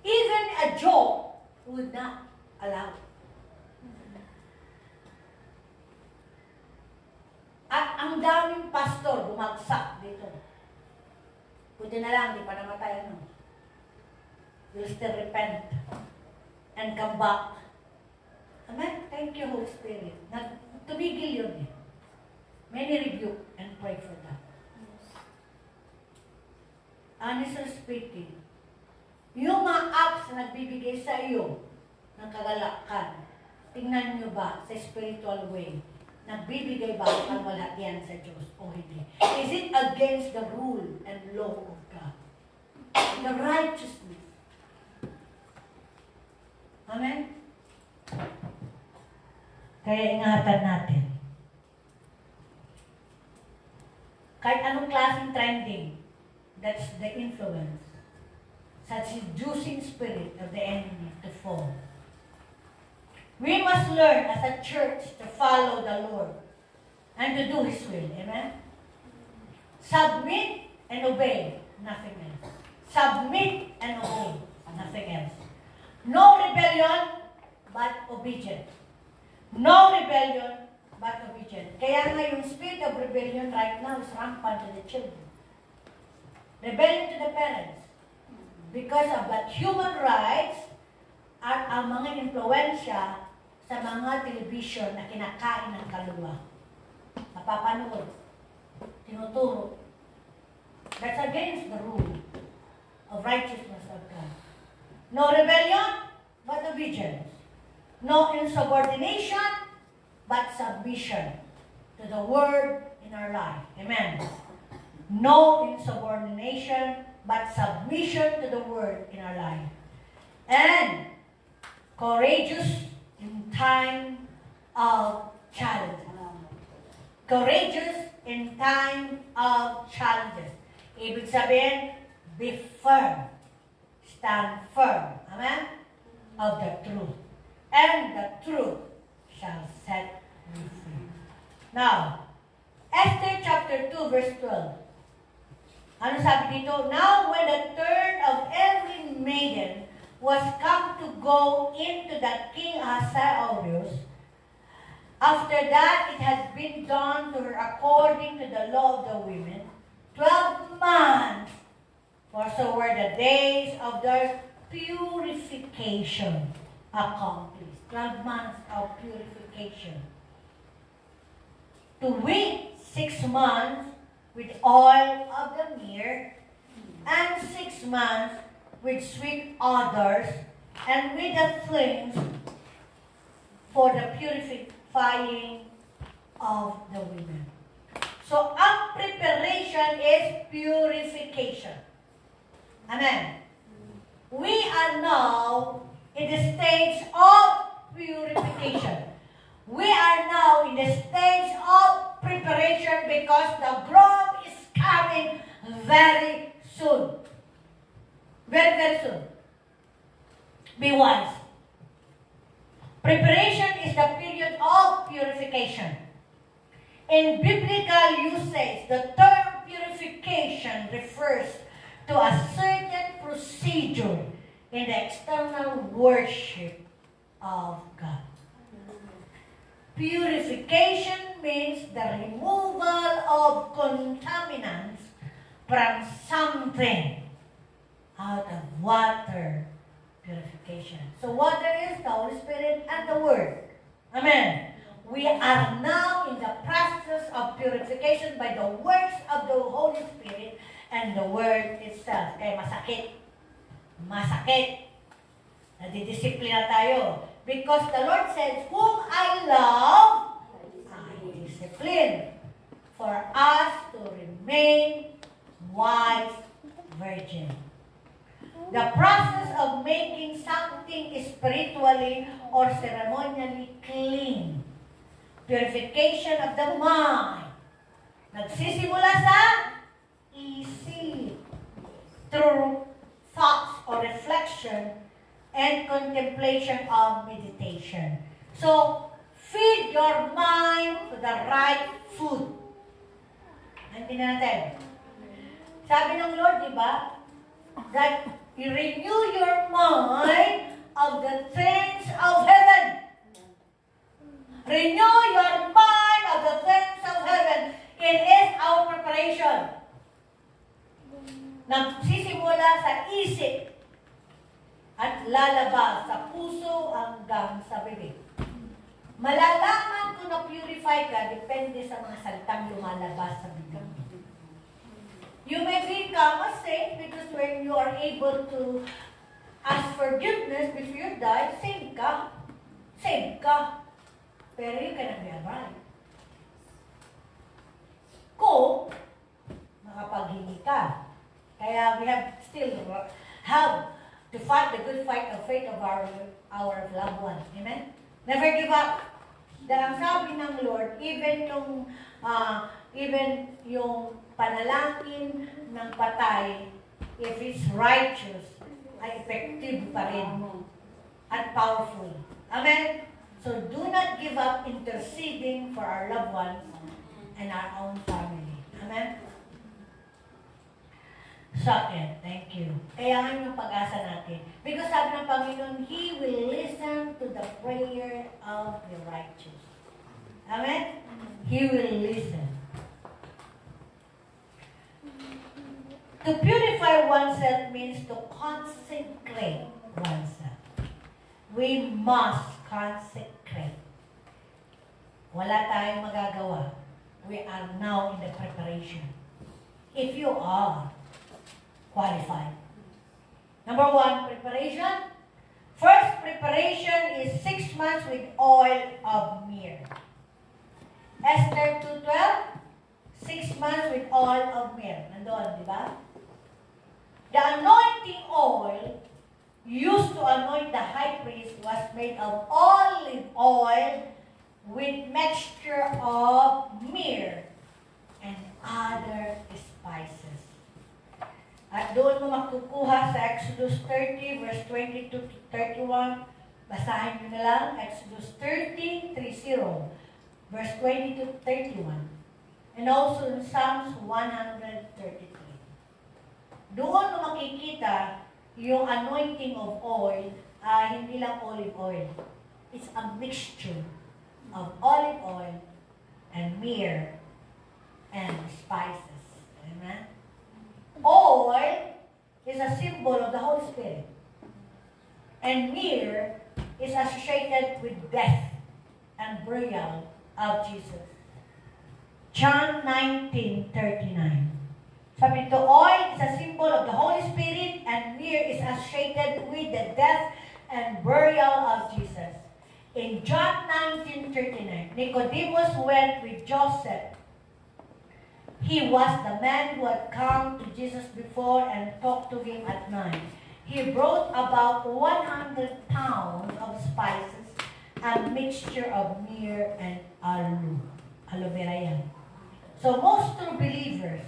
Speaker 1: even a joke would not allow. At ang daming pastor bumagsak dito. Buti na lang, di pa namatay ano. You'll still repent and come back. Amen? Thank you, Holy Spirit. Tumigil yun eh. Many rebuke and pray for that. Honestly speaking, yung mga apps na nagbibigay sa iyo ng kagalakan, tingnan nyo ba sa spiritual way, nagbibigay ba ang walhatian sa Diyos o hindi? Is it against the rule and law of God? The righteousness. Amen? Kaya ingatan natin. Kahit anong klaseng trending, that's the influence. Such seducing spirit of the enemy to fall. We must learn as a church to follow the Lord and to do His will. Amen? Submit and obey, nothing else. Submit and obey, nothing else. No rebellion, but obedient. No rebellion, but obedient. Kaya nga yung spirit of rebellion right now is rampant to the children. Rebellion to the parents. Because of that human rights at ang mga impluensya sa mga television na kinakain ng kaluluwa. Napapanood. Tinuturo. That's against the rule of righteousness of God. No rebellion, but obedience. No insubordination, but submission to the word in our life. Amen. No insubordination, but submission to the word in our life. And courageous in time of challenge. Courageous in time of challenges. Ibig sabihin, be firm. Stand firm. Amen? Of the truth. And the truth shall set you free. Now, Esther chapter 2 verse 12. Ano sabi dito? Now when the turn of every maiden was come to go into the king Ahasuerus, after that it had been done to her according to the law of the women, 12 months, for so were the days of their purification accomplished. 12 months of purification. To wait 6 months with oil of the myrrh, and 6 months with sweet odors, and with the flames for the purifying of the women. So, ang preparation is purification. Amen. We are now in the stage of purification. We are now in the stage of preparation because the growth is coming very soon. Very, very soon. Be wise. Preparation is the period of purification. In biblical usage, the term purification refers to a certain procedure in the external worship of God. Purification means the removal of contaminants from something out of water purification. So water is the Holy Spirit and the Word. Amen. We are now in the process of purification by the works of the Holy Spirit and the Word itself. Kaya masakit. Masakit. Nadidisiplina tayo. Because the Lord says, whom I love, I discipline. For us to remain wise virgin. The process of making something spiritually or ceremonially clean. Purification of the mind. Nagsisimula sa isip. Through thoughts or reflection and contemplation of meditation. So, feed your mind to the right food. Hindi na natin. Sabi ng Lord, di ba? That you renew your mind of the things of heaven. Renew your mind of the things of heaven. It is our preparation. Nagsisimula sa isip at lalabas sa puso hanggang sa bibig. Malalaman kung na-purify ka, depende sa mga salitang lumalabas sa bibig. You may become a saint because when you are able to ask forgiveness before you die, saved ka. Saved ka. Pero you cannot be a bride. Kung makapaghingi ka. Kaya we have still have to fight the good fight of faith of our loved ones. Amen? Never give up. Dahil ang sabi ng Lord, even yung panalangin ng patay, if it's righteous, ay effective pa rin at powerful. Amen? So do not give up interceding for our loved ones and our own family. Amen? Second, thank you. Kaya nga yung pag-asa natin. Because sabi ng Panginoon, He will listen to the prayer of the righteous. Amen? He will listen. To purify oneself means to consecrate oneself. We must consecrate. Wala tayong magagawa. We are now in the preparation. If you are qualified. Number one, preparation. First preparation is 6 months with oil of myrrh. Esther 2:12, 6 months with oil of myrrh. Nandoon, di ba? The anointing oil used to anoint the high priest was made of olive oil with mixture of myrrh and other spices. At doon mo makukuha sa Exodus 30, verse 22 to 31. Basahin nyo na lang, Exodus 30:30, verse 20 to 31. And also in Psalms 133. Doon mo makikita yung anointing of oil, hindi lang olive oil. It's a mixture of olive oil and myrrh and spices. Amen? Oil is a symbol of the Holy Spirit. And myrrh is associated with death and burial of Jesus. John 19:39. Sabi ito, oil is a symbol of the Holy Spirit and myrrh is associated with the death and burial of Jesus. In John 19:39, Nicodemus went with Joseph. He was the man who had come to Jesus before and talked to him at night. He brought about 100 pounds of spices, a mixture of myrrh and aloe. Aloe vera yan. So most true believers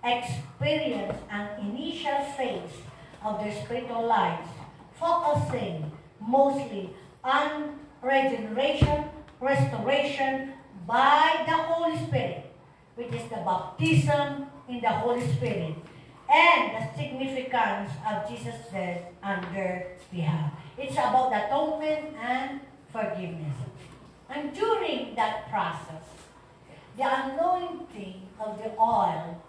Speaker 1: experience an initial phase of their spiritual lives, focusing mostly on regeneration, restoration by the Holy Spirit, which is the baptism in the Holy Spirit, and the significance of Jesus' death on their behalf. It's about atonement and forgiveness. And during that process, the anointing of the oil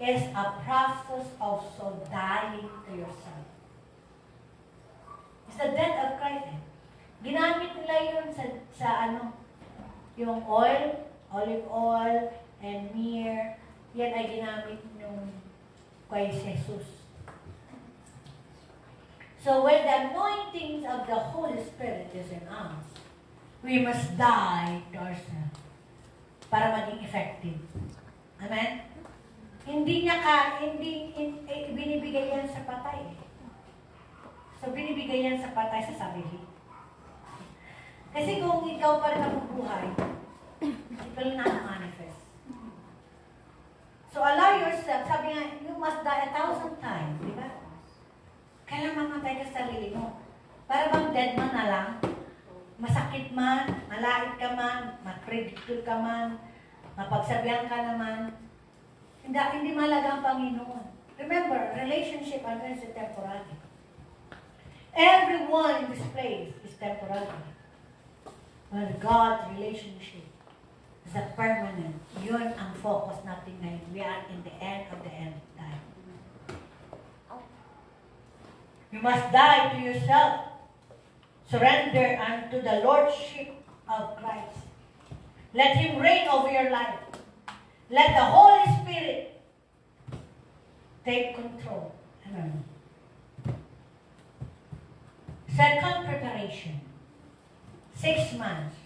Speaker 1: is a process of so dying to yourself. It's the death of Christ. Ginamit nila yun sa yung oil, olive oil, and myrrh. Yan ay ginamit nung kay Jesus. So when the anointing of the Holy Spirit is in us, we must die to ourselves para maging effective. Amen? Hindi binibigay yan sa patay. So binibigay yan sa patay sa sarili. Kasi kung ikaw pa rin ang buhay, it will not manifest. So allow yourself, sabi nga, you must die 1,000 times, di ba? Kailangan mamatay ka sa sarili mo. Para bang dead man na lang, masakit man, malait ka man, makredikul ka man, mapagsabihan ka naman, hindi malaga ang Panginoon. Remember, relationship is temporary. Everyone in this place is temporary. But God's relationship is a permanent. Yun ang focus natin ngayon. We are in the end of the end time. You must die to yourself. Surrender unto the Lordship of Christ. Let Him reign over your life. Let the Holy Spirit take control. Amen. Second preparation. 6 months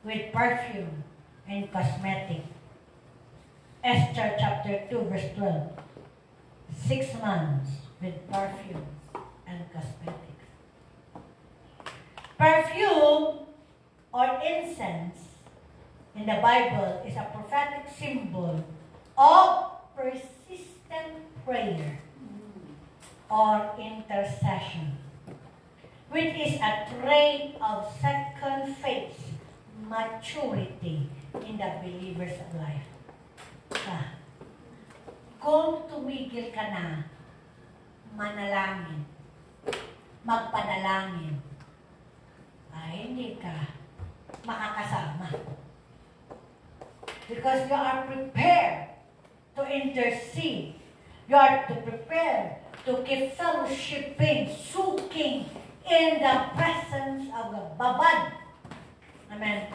Speaker 1: with perfume and cosmetic. Esther chapter 2 verse 12. 6 months with perfume and cosmetics. Perfume or incense in the Bible is a prophetic symbol of persistent prayer or intercession, which is a trait of second phase maturity in the believer's life. Kung tumigil ka na, manalangin, magpanalangin, ay hindi ka makakasama. Because you are prepared to intercede. You are to prepare to keep fellowshipping, soaking in the presence of the babad. Amen.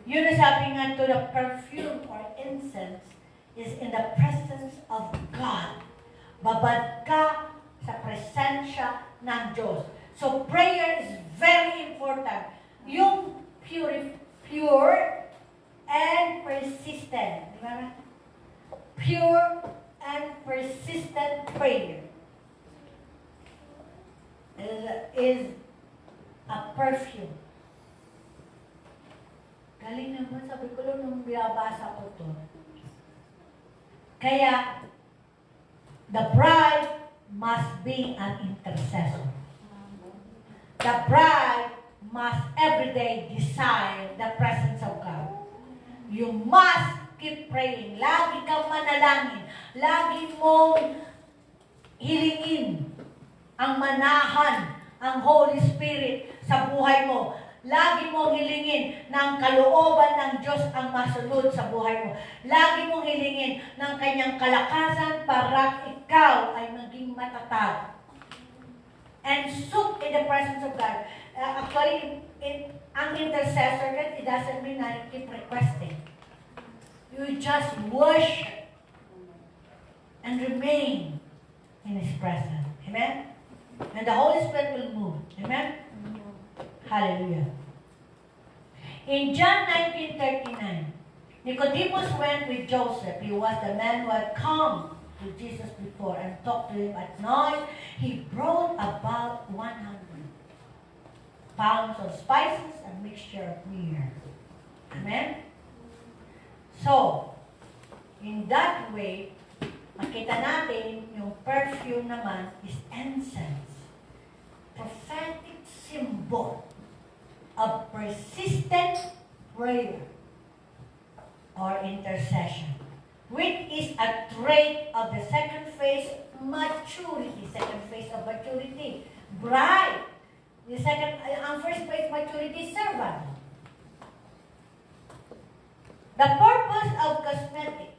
Speaker 1: Yun ang sabi nga to the perfume or incense is in the presence of God. Babad ka sa presensya ng Diyos. So prayer is very important. Yung pure and persistent. Di ba? Pure and persistent prayer is a perfume. Galing naman, sabi ko lang nung binabasa ko to. Kaya, the bride must be an intercessor. The bride must everyday desire the presence of God. You must keep praying. Lagi kang manalangin. Lagi mong hilingin ang manahan, ang Holy Spirit sa buhay mo. Lagi mong hilingin ng kalooban ng Diyos ang masunod sa buhay mo. Lagi mong hilingin ng kanyang kalakasan para ikaw ay maging matatag. And soak in the presence of God. Actually, ang intercessor, it doesn't mean na keep requesting. You just worship and remain in His presence. Amen? And the Holy Spirit will move. Amen? Hallelujah. In John 19:39, Nicodemus went with Joseph. He was the man who had come to Jesus before and talked to him at night. He brought about 100 pounds of spices and mixture of myrrh. Amen? So, in that way, makita natin yung perfume naman is incense. Prophetic symbol of persistent prayer or intercession, which is a trait of the second phase maturity. Second phase of maturity. Bride Ang first place, maturity, servant. The purpose of cosmetic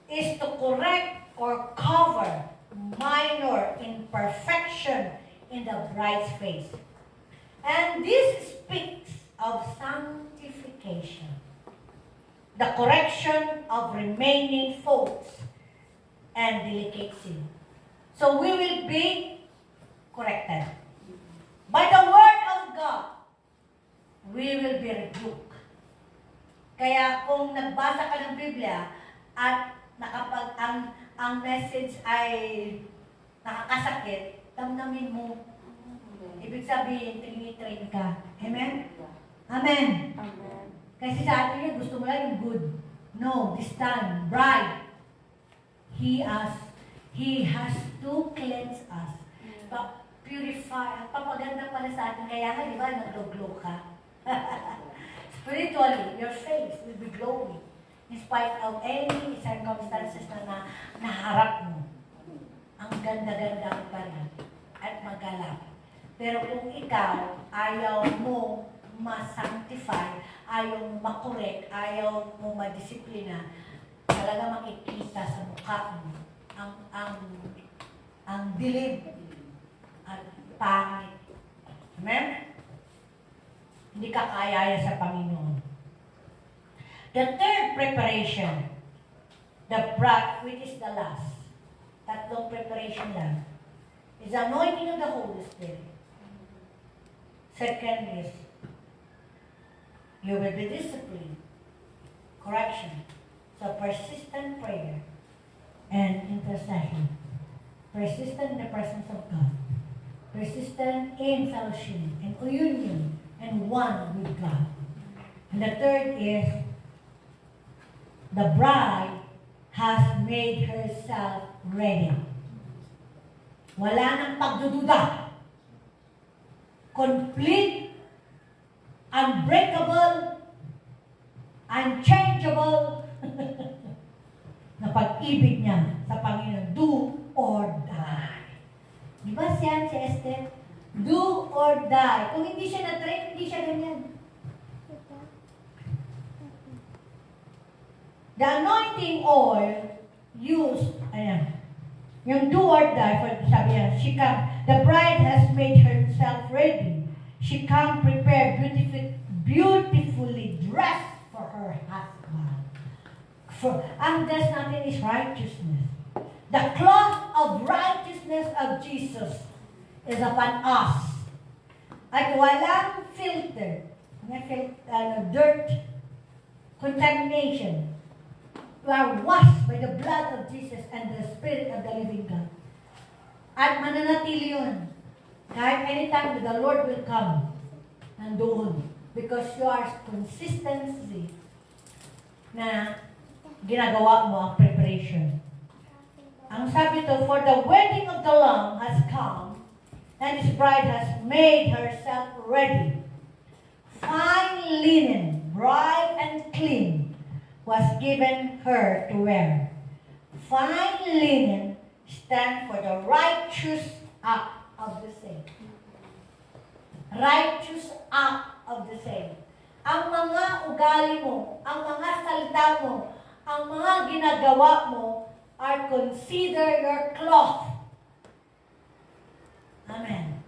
Speaker 1: is to correct or cover minor imperfection in the bride's face. And this speaks of sanctification, the correction of remaining faults and delicate sin. So we will be corrected. By the word of God, we will be rebuked. Kaya kung nagbasa ka ng Biblia at ang message ay nakakasakit, damdamin mo. Ibig sabihin, tinitrain ka. Amen? Amen.
Speaker 2: Amen.
Speaker 1: Kasi sa atin yun, gusto mo lang yung good. No, this time, bride. He has to cleanse us. Purify. Ang papaganda pala sa atin. Kaya nga, di ba, nag-glow ka. Spiritually, your face will be glowing in spite of any circumstances na naharap mo. Ang ganda-ganda mo pa rin at magalap. Pero kung ikaw, ayaw mo ma-sanctify, ayaw mo makorek, ayaw mo madisiplina, talaga makikita sa mukha mo ang dilim at pangit. Amen? Hindi ka kaya sa Panginoon. The third preparation, the bride, which is the last, tatlong preparation lang, is the anointing of the Holy Spirit. Second is, you will be disciplined, correction, so persistent prayer and intercession, persistent in the presence of God, persistent in fellowship and union and one with God. And the third is, the bride has made herself ready. Wala nang pagdududa. Complete, unbreakable, unchangeable na pag-ibig niya sa Panginoon. Do or die. Di ba siya si Esther? Do or die. Kung hindi siya na-train, hindi siya ganyan. The anointing oil used, yung do or die, sabi niya, the bride has made herself ready. She come prepared, beautifully dressed for her husband. Ang dress natin is righteousness. The cloth of righteousness of Jesus is upon us. At walang filter, dirt, contamination. We are washed by the blood of Jesus and the Spirit of the living God. At mananatili yun. Kahit anytime the Lord will come, nandoon. Because you are consistency na ginagawa mo ang preparation. Ang sabi to, for the wedding of the Lamb has come, and his bride has made herself ready. Fine linen, bright and clean, was given her to wear. Fine linen stand for the righteous act of the saint. Righteous act of the saint. Ang mga ugali mo, ang mga salita mo, ang mga ginagawa mo are consider your cloth. Amen.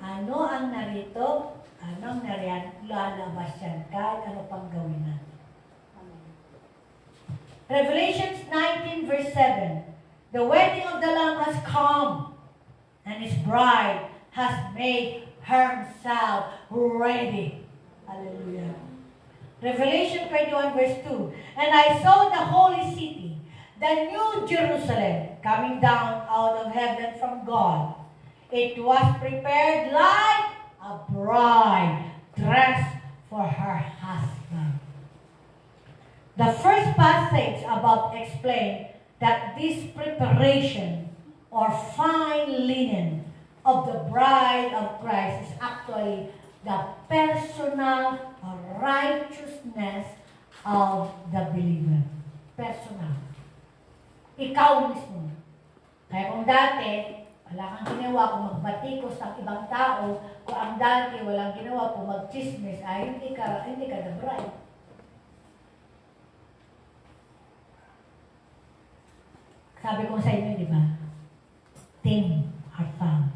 Speaker 1: Ano ang narito? Anong nariyan? Lalabas yan. Kahit ano pang gawin natin. Revelations 19 verse 7. The wedding of the Lamb has come, and his bride has made herself ready. Hallelujah. Revelation 21 verse 2. And I saw the holy city, the new Jerusalem, coming down out of heaven from God. It was prepared like a bride dressed for her husband. The first passage above explained that this preparation or fine linen of the bride of Christ is actually the personal righteousness of the believer. Personal. Ikaw mismo. Kaya kung dati, Wala kang ginawa kung magbatikos ng ibang tao, kung ang dati walang ginawa kung magchismis, ay hindi ka the bride. Sabi ko sa inyo, di ba? Things are found.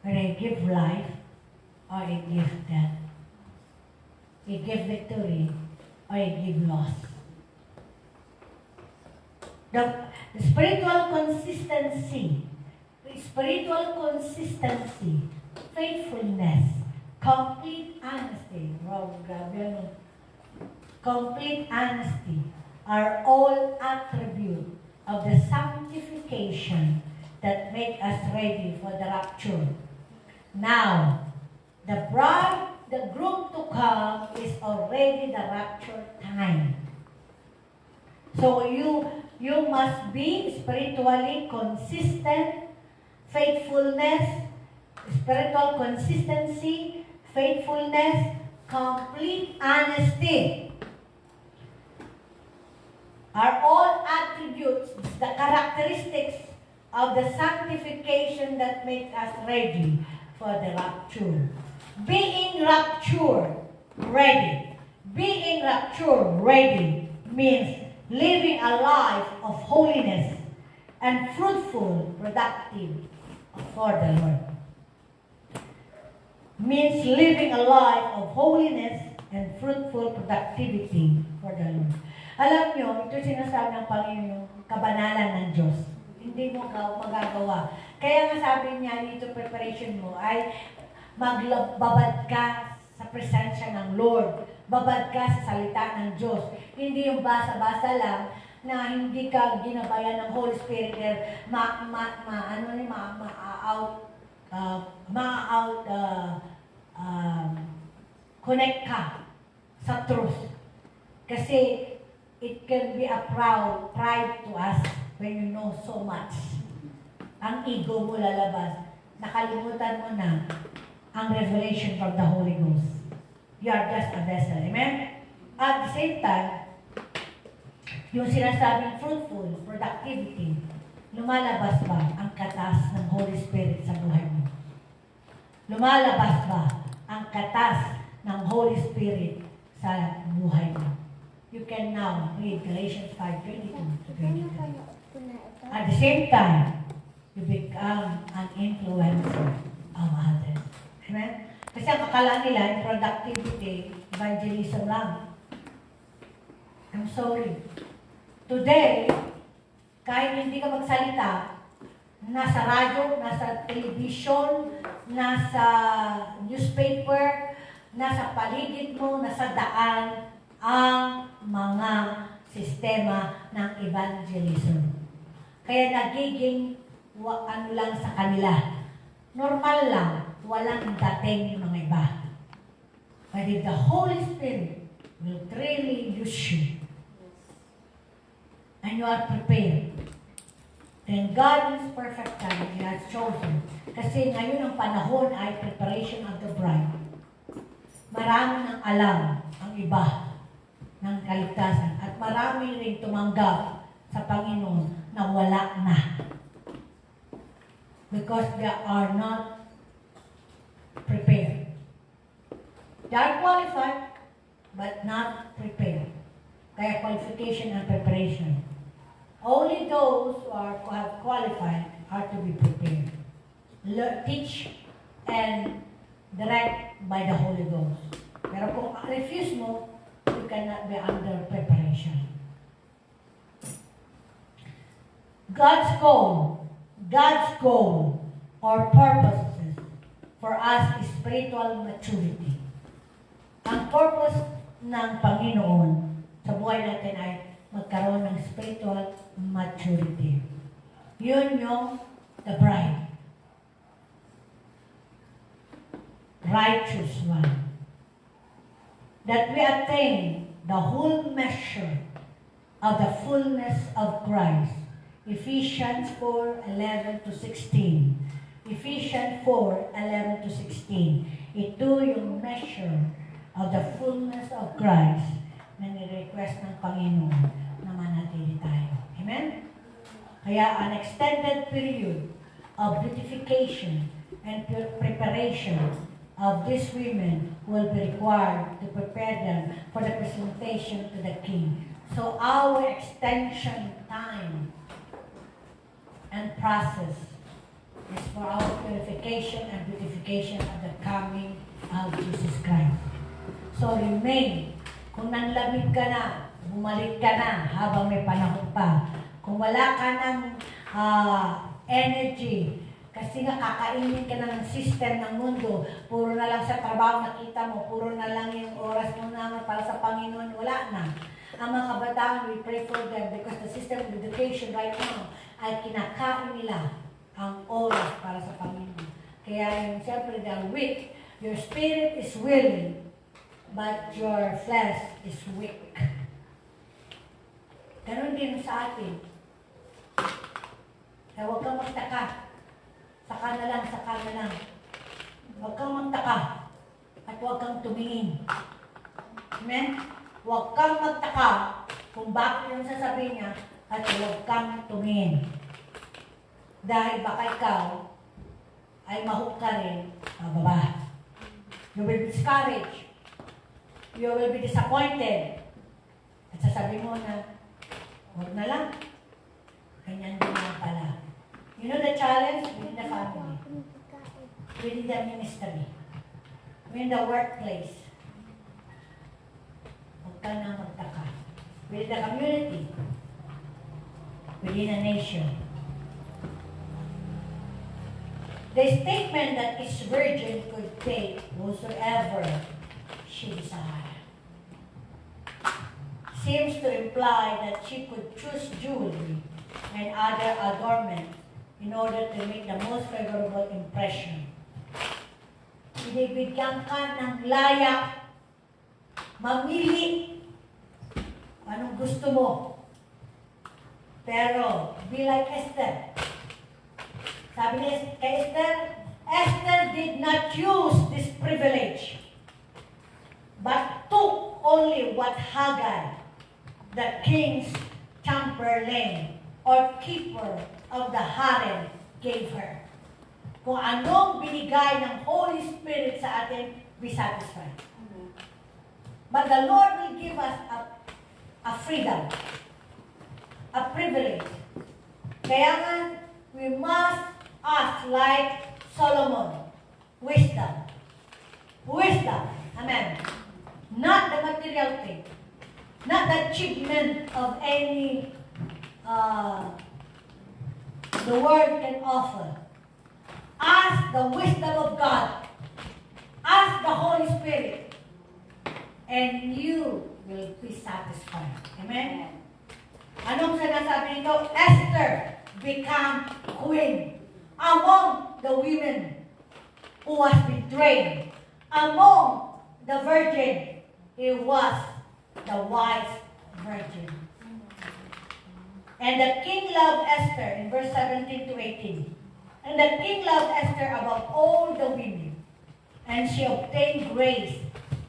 Speaker 1: When I give life, or I give death. I give victory, or I give loss. The spiritual consistency, faithfulness, complete honesty, wow, grabe ano, complete honesty are all attributes of the sanctification that make us ready for the rapture. Now, the bride, the groom to come is already the rapture time. So you must be spiritually consistent, faithfulness, spiritual consistency, faithfulness, complete honesty are all attributes, the characteristics of the sanctification that makes us ready for the rapture. Being raptured ready. Being raptured ready means living a life of holiness and fruitful, productive for the Lord. Means living a life of holiness and fruitful productivity for the Lord. Alam nyo, ito sinasabi ng Panginoon, yung kabanalan ng Diyos. Hindi mo magagawa. Kaya nga sabi niya dito, preparation mo ay magbabad ka sa presensya ng Lord. Babad ka sa salita ng Diyos. Hindi yung basa-basa lang na hindi ka ginabayan ng Holy Spirit connect ka sa truth. Kasi it can be a pride to us when you know so much. Ang ego mo lalabas. Nakalimutan mo na ang revelation from the Holy Ghost. You are just a vessel. Amen? At the same time, yung sinasabing fruitful, productivity, lumalabas ba ang katas ng Holy Spirit sa buhay mo? Lumalabas ba ang katas ng Holy Spirit sa buhay mo? You can now read Galatians 5:22-23. At the same time, you become an influencer of others. Amen? Kasi ang akala nila, yung productivity, evangelism lang. I'm sorry. Today, kahit hindi ka magsalita, nasa radyo, nasa television, nasa newspaper, nasa paligid mo, nasa daan, ang mga sistema ng evangelism. Kaya nagiging ano lang sa kanila. Normal lang, walang dating yung mga iba. But if the Holy Spirit will really use you, and you are prepared, then God is perfect time, He has chosen. Kasi ngayon ang panahon ay preparation of the bride. Marami nang alam ang iba ng kaligtasan at marami rin tumanggap sa Panginoon na wala na. Because they are not prepared. They are qualified, but not prepared. Kaya qualification and preparation. Only those who have qualified are to be prepared. Teach and direct by the Holy Ghost. Pero kung refuse mo, you cannot be under preparation. God's goal or purposes for us is spiritual maturity. Ang purpose ng Panginoon sa buhay natin ay magkaroon ng spiritual maturity. Yun yung the bride. Righteous one. That we attain the whole measure of the fullness of Christ. Ephesians 4:11-16. Ephesians 4:11-16. Ito yung measure of the fullness of Christ na ni-request ng Panginoon na manatili tayo. Amen? Kaya an extended period of beautification and preparation of these women will be required to prepare them for the presentation to the king. So our extension time and process is for our purification and beautification at the coming of Jesus Christ. So remain. Kung nanlamig ka na, bumalik ka na habang may panahon pa. Kung wala ka ng energy, kasi nga kakainin ka na ng system ng mundo, puro na lang sa trabaho nakita mo, puro na lang yung oras mo naman para sa Panginoon, wala na. Ang mga kabataan, we pray for them because the system of education right now ay kinakain nila ang oras para sa Panginoon. Kaya yung siyempre they're weak. Your spirit is willing, but your flesh is weak. Ganon din sa atin. Kaya huwag kang magtaka. Saka na lang, saka na lang. Huwag kang magtaka. At huwag kang tumingin. Amen? Huwag kang magtaka kung bakit yung sasabihin niya at huwag kang tumingin. Dahil baka ikaw ay mahook ka rin, baba. You will be discouraged. You will be disappointed. At sasabihin mo na, huwag na lang. Ganyan din lang pala. You know the challenge within the family, within the ministry, within the workplace. Huwag ka na magtaka. Within the community, within a nation. The statement that each virgin could take whosoever she desired seems to imply that she could choose jewelry and other adornments in order to make the most favorable impression. Binibigyan ka ng laya, mamili, anong gusto mo. Pero, be like Esther. Sabi ni Esther, Esther did not use this privilege, but took only what Haggai, the king's chamberlain, or keeper of the harem gave her. Kung anong binigay ng Holy Spirit sa atin, be satisfied. But the Lord will give us a freedom, a privilege. Kaya nga, we must ask like Solomon, wisdom. Wisdom. Amen. Not the material thing. Not the achievement of any the world can offer. Ask the wisdom of God. Ask the Holy Spirit. And you will be satisfied. Amen? Anong sinasabi nito? Esther became queen among the women who was betrayed. Among the virgin, he was the wise virgin. And the king loved Esther in verse 17 to 18. And the king loved Esther above all the women. And she obtained grace.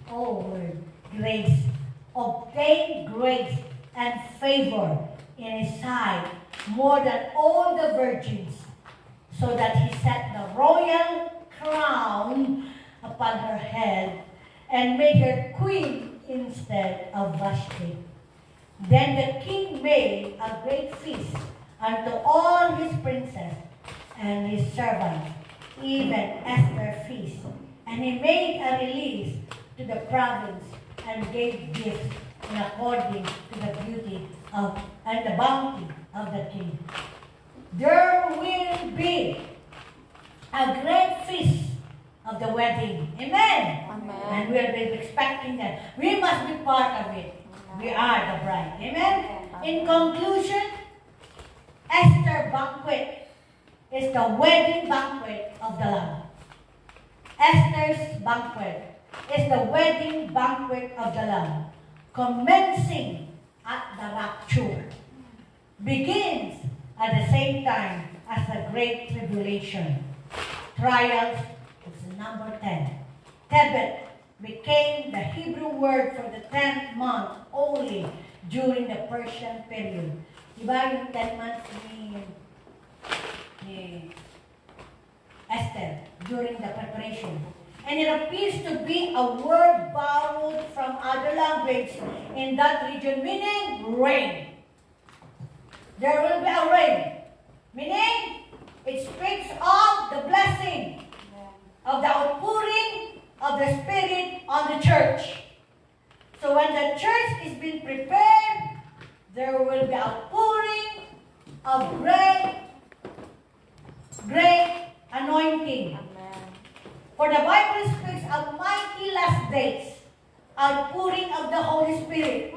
Speaker 1: Oh, word, grace. Obtained grace and favor in his sight more than all the virgins. So that he set the royal crown upon her head and made her queen instead of Vashti. Then the king made a great feast unto all his princes and his servants, even Esther's feast. And he made a release to the province and gave gifts in according to the beauty of and the bounty of the king. There will be a great feast of the wedding. Amen.
Speaker 2: Amen.
Speaker 1: And we'll be expecting that. We must be part of it. We are the bride. Amen? In conclusion, Esther banquet is the wedding banquet of the Lamb. Esther's banquet is the wedding banquet of the Lamb, commencing at the rapture, begins at the same time as the Great Tribulation. Trials is number 10. Tebet became the Hebrew word for the 10th month only during the Persian period. Diba yung 10 months ni during the preparation. And it appears to be a word borrowed from other language in that region, meaning rain. There will be a rain. Meaning, it speaks of the blessing, of the outpouring of the Spirit on the church. So when the church is being prepared, there will be outpouring of great anointing. For the Bible speaks of mighty last days, outpouring of the Holy Spirit.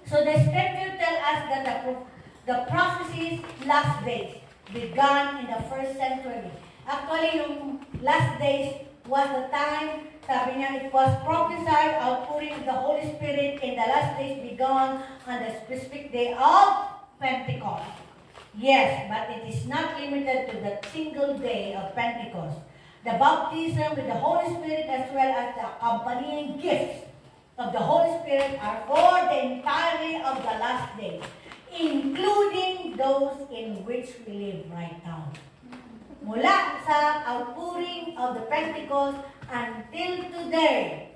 Speaker 1: So the scripture tells us that the prophecies last days began in the first century. Actually, yung last days was the time, sabi niya, it was prophesied, outpouring of the Holy Spirit in the last days began on the specific day of Pentecost. Yes, but it is not limited to the single day of Pentecost. The baptism with the Holy Spirit as well as the accompanying gifts of the Holy Spirit are for the entirety of the last days, including those in which we live right now. Mula sa outpouring of the Pentecost until today,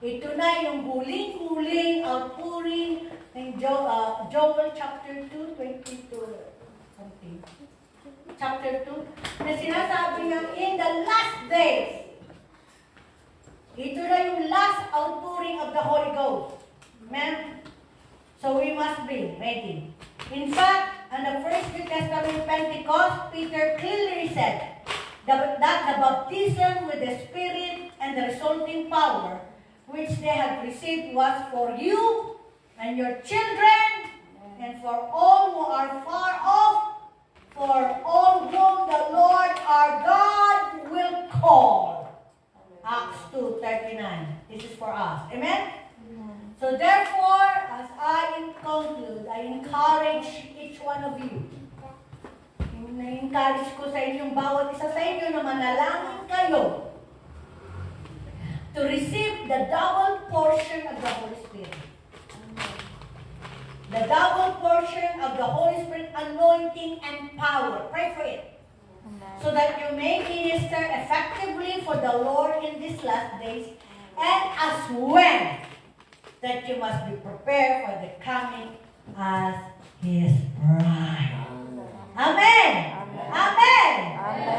Speaker 1: ito na yung huling-huling outpouring ng Joel chapter 2, 22, something. Chapter 2, na sinasabi niya, in the last days, ito na yung last outpouring of the Holy Ghost. Amen? So we must be ready. In fact, on the first New Testament Pentecost, Peter clearly said that the baptism with the Spirit and the resulting power which they had received was for you and your children and for all who are far off, for all whom the Lord our God will call. Acts 2:39. This is for us. Amen? So therefore, as I conclude, I encourage each one of you. Na-encourage ko sa inyong bawat isa sa inyo na manalangin kayo to receive the double portion of the Holy Spirit. The double portion of the Holy Spirit anointing and power. Pray for it. So that you may minister effectively for the Lord in these last days, and as well that you must be prepared for the coming as His bride. Amen. Amen.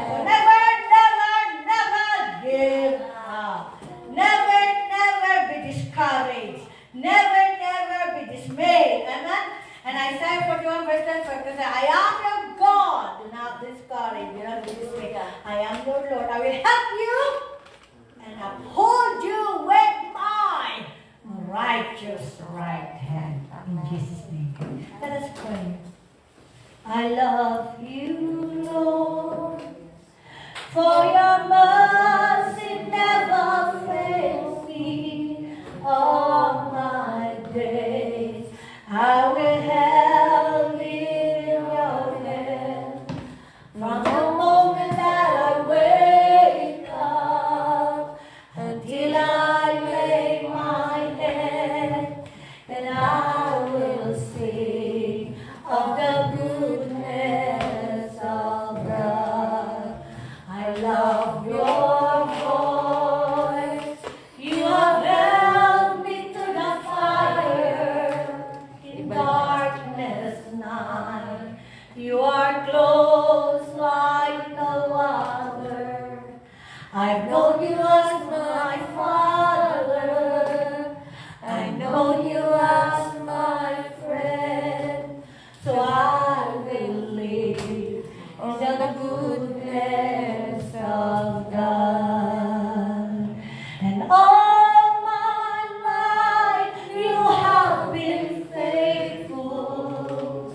Speaker 1: So never, never, never give up. Never, never be discouraged. Never, never be dismayed. Amen. And Isaiah 41 verse 10 says, I am your God. Do not discourage. Do not be dismayed. I am your Lord. I will help you and uphold you with my righteous right hand. In Jesus' name. Let us pray. I love you, Lord, for your mercy never fails me all my days. I will held in your hand from the moment that I wake up until I lay my head, and I will sing of the goodness of God. I love your voice. You have held me to the fire in darkness night. You are close like no other. I've known you as my Father. I've known you as my friend. So I will live in the goodness of God. And all my life you have been faithful.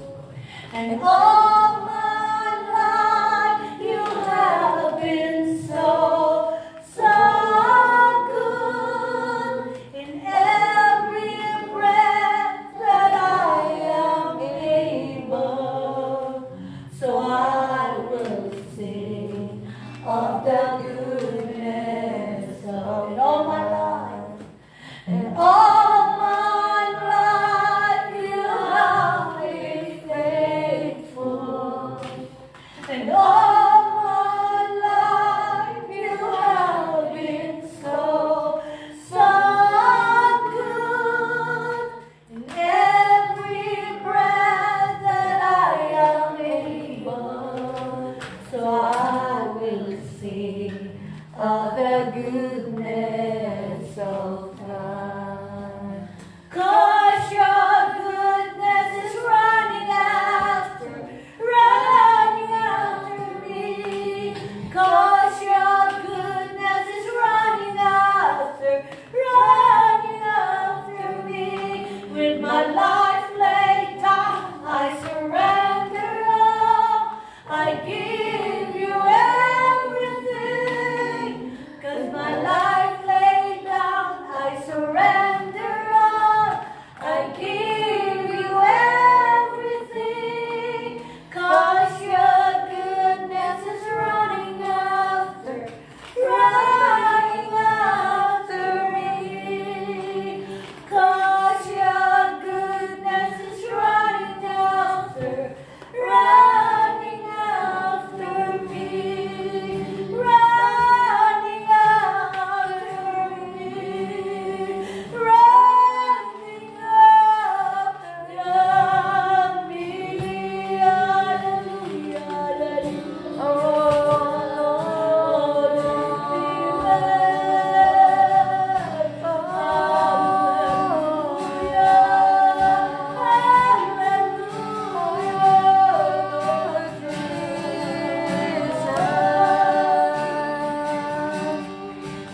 Speaker 1: And all my life you have been so, so good. In every breath that I am able, so I will sing of the goodness of it all my life. And all my life you have been faithful. And all my I give you everything. 'Cause my life laid down, I surrender all. I give you everything. 'Cause your goodness is running after me. 'Cause your goodness is running after me. Running after me. Running after me. Hallelujah, hallelujah. Oh, Lord,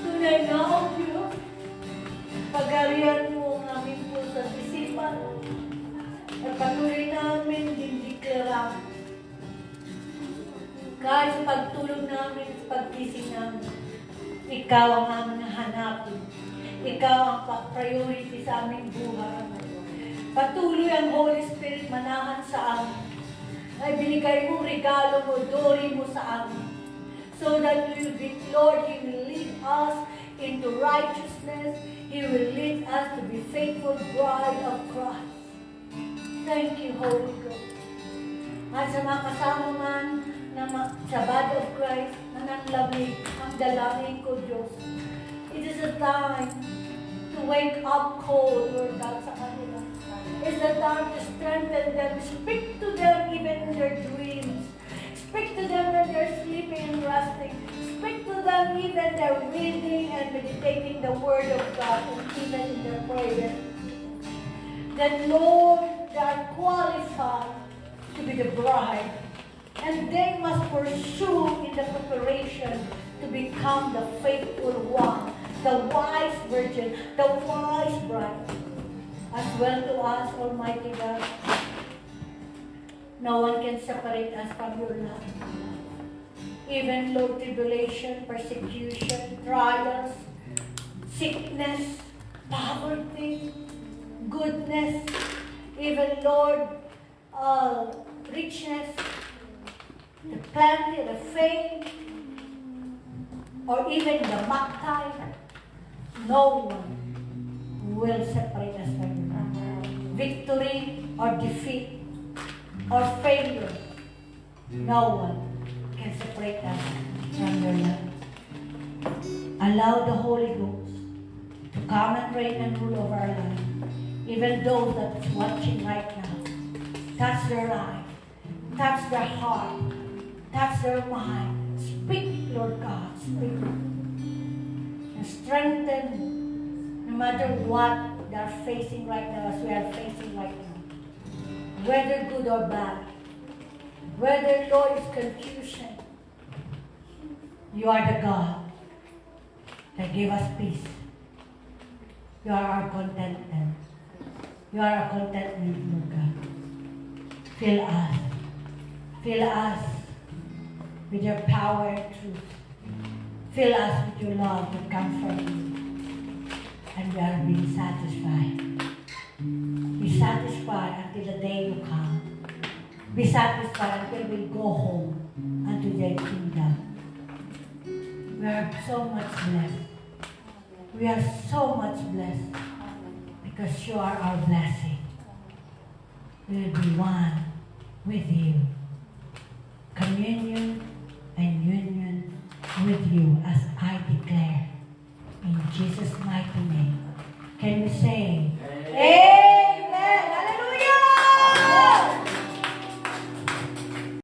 Speaker 1: tunay na ang Diyos, pagarian mo ang aming puso at isipan at patuloy namin dindiklara kahit sa pagtulog namin at pagkising namin. Ikaw ang aming hanapin. Ikaw ang priority sa aming buhay. Patuloy ang Holy Spirit manahan sa amin. Ay binigay mo regalo mo, dori mo sa amin. So that we will be, Lord, He will lead us into righteousness. He will lead us to be faithful bride of Christ. Thank you, Holy Ghost. At sa mga kasama man sa body of Christ na nanlamig ang dalangin ko, Diyos. It is a time to wake up cold, Lord God, sa kanila. It's a time to strengthen them. Speak to them even in their dreams. Speak to them when they're sleeping and resting. Speak to them even they're reading and meditating the Word of God and even in their prayer. That, Lord, they are qualified to be the bride. And they must pursue in the preparation to become the faithful one, the wise virgin, the wise bride. As well to us, Almighty God, no one can separate us from your love. Even, Lord, tribulation, persecution, trials, sickness, poverty, goodness, even, Lord, richness, the plenty, the fame, or even the maktai, no one will separate us from you. Victory or defeat or failure, no one can separate us from your love. Allow the Holy Ghost to come and reign and rule over our life. Even those that's watching right now, touch their life, touch their heart, touch their mind. Speak, Lord God, speak. And strengthen no matter what they're facing right now, as we are facing right now. Whether good or bad, whether, Lord, is confusion, you are the God that gave us peace. You are our contentment. You are our contentment, Lord God. Fill us. Fill us with your power and truth. Fill us with your love that comes from you. And we are being satisfied. Be satisfied until the day you come. Be satisfied until we go home unto thy kingdom. We are so much blessed. We are so much blessed because you are our blessing. We will be one with you. Communion and union with you as I declare. In Jesus' mighty name. Can we say,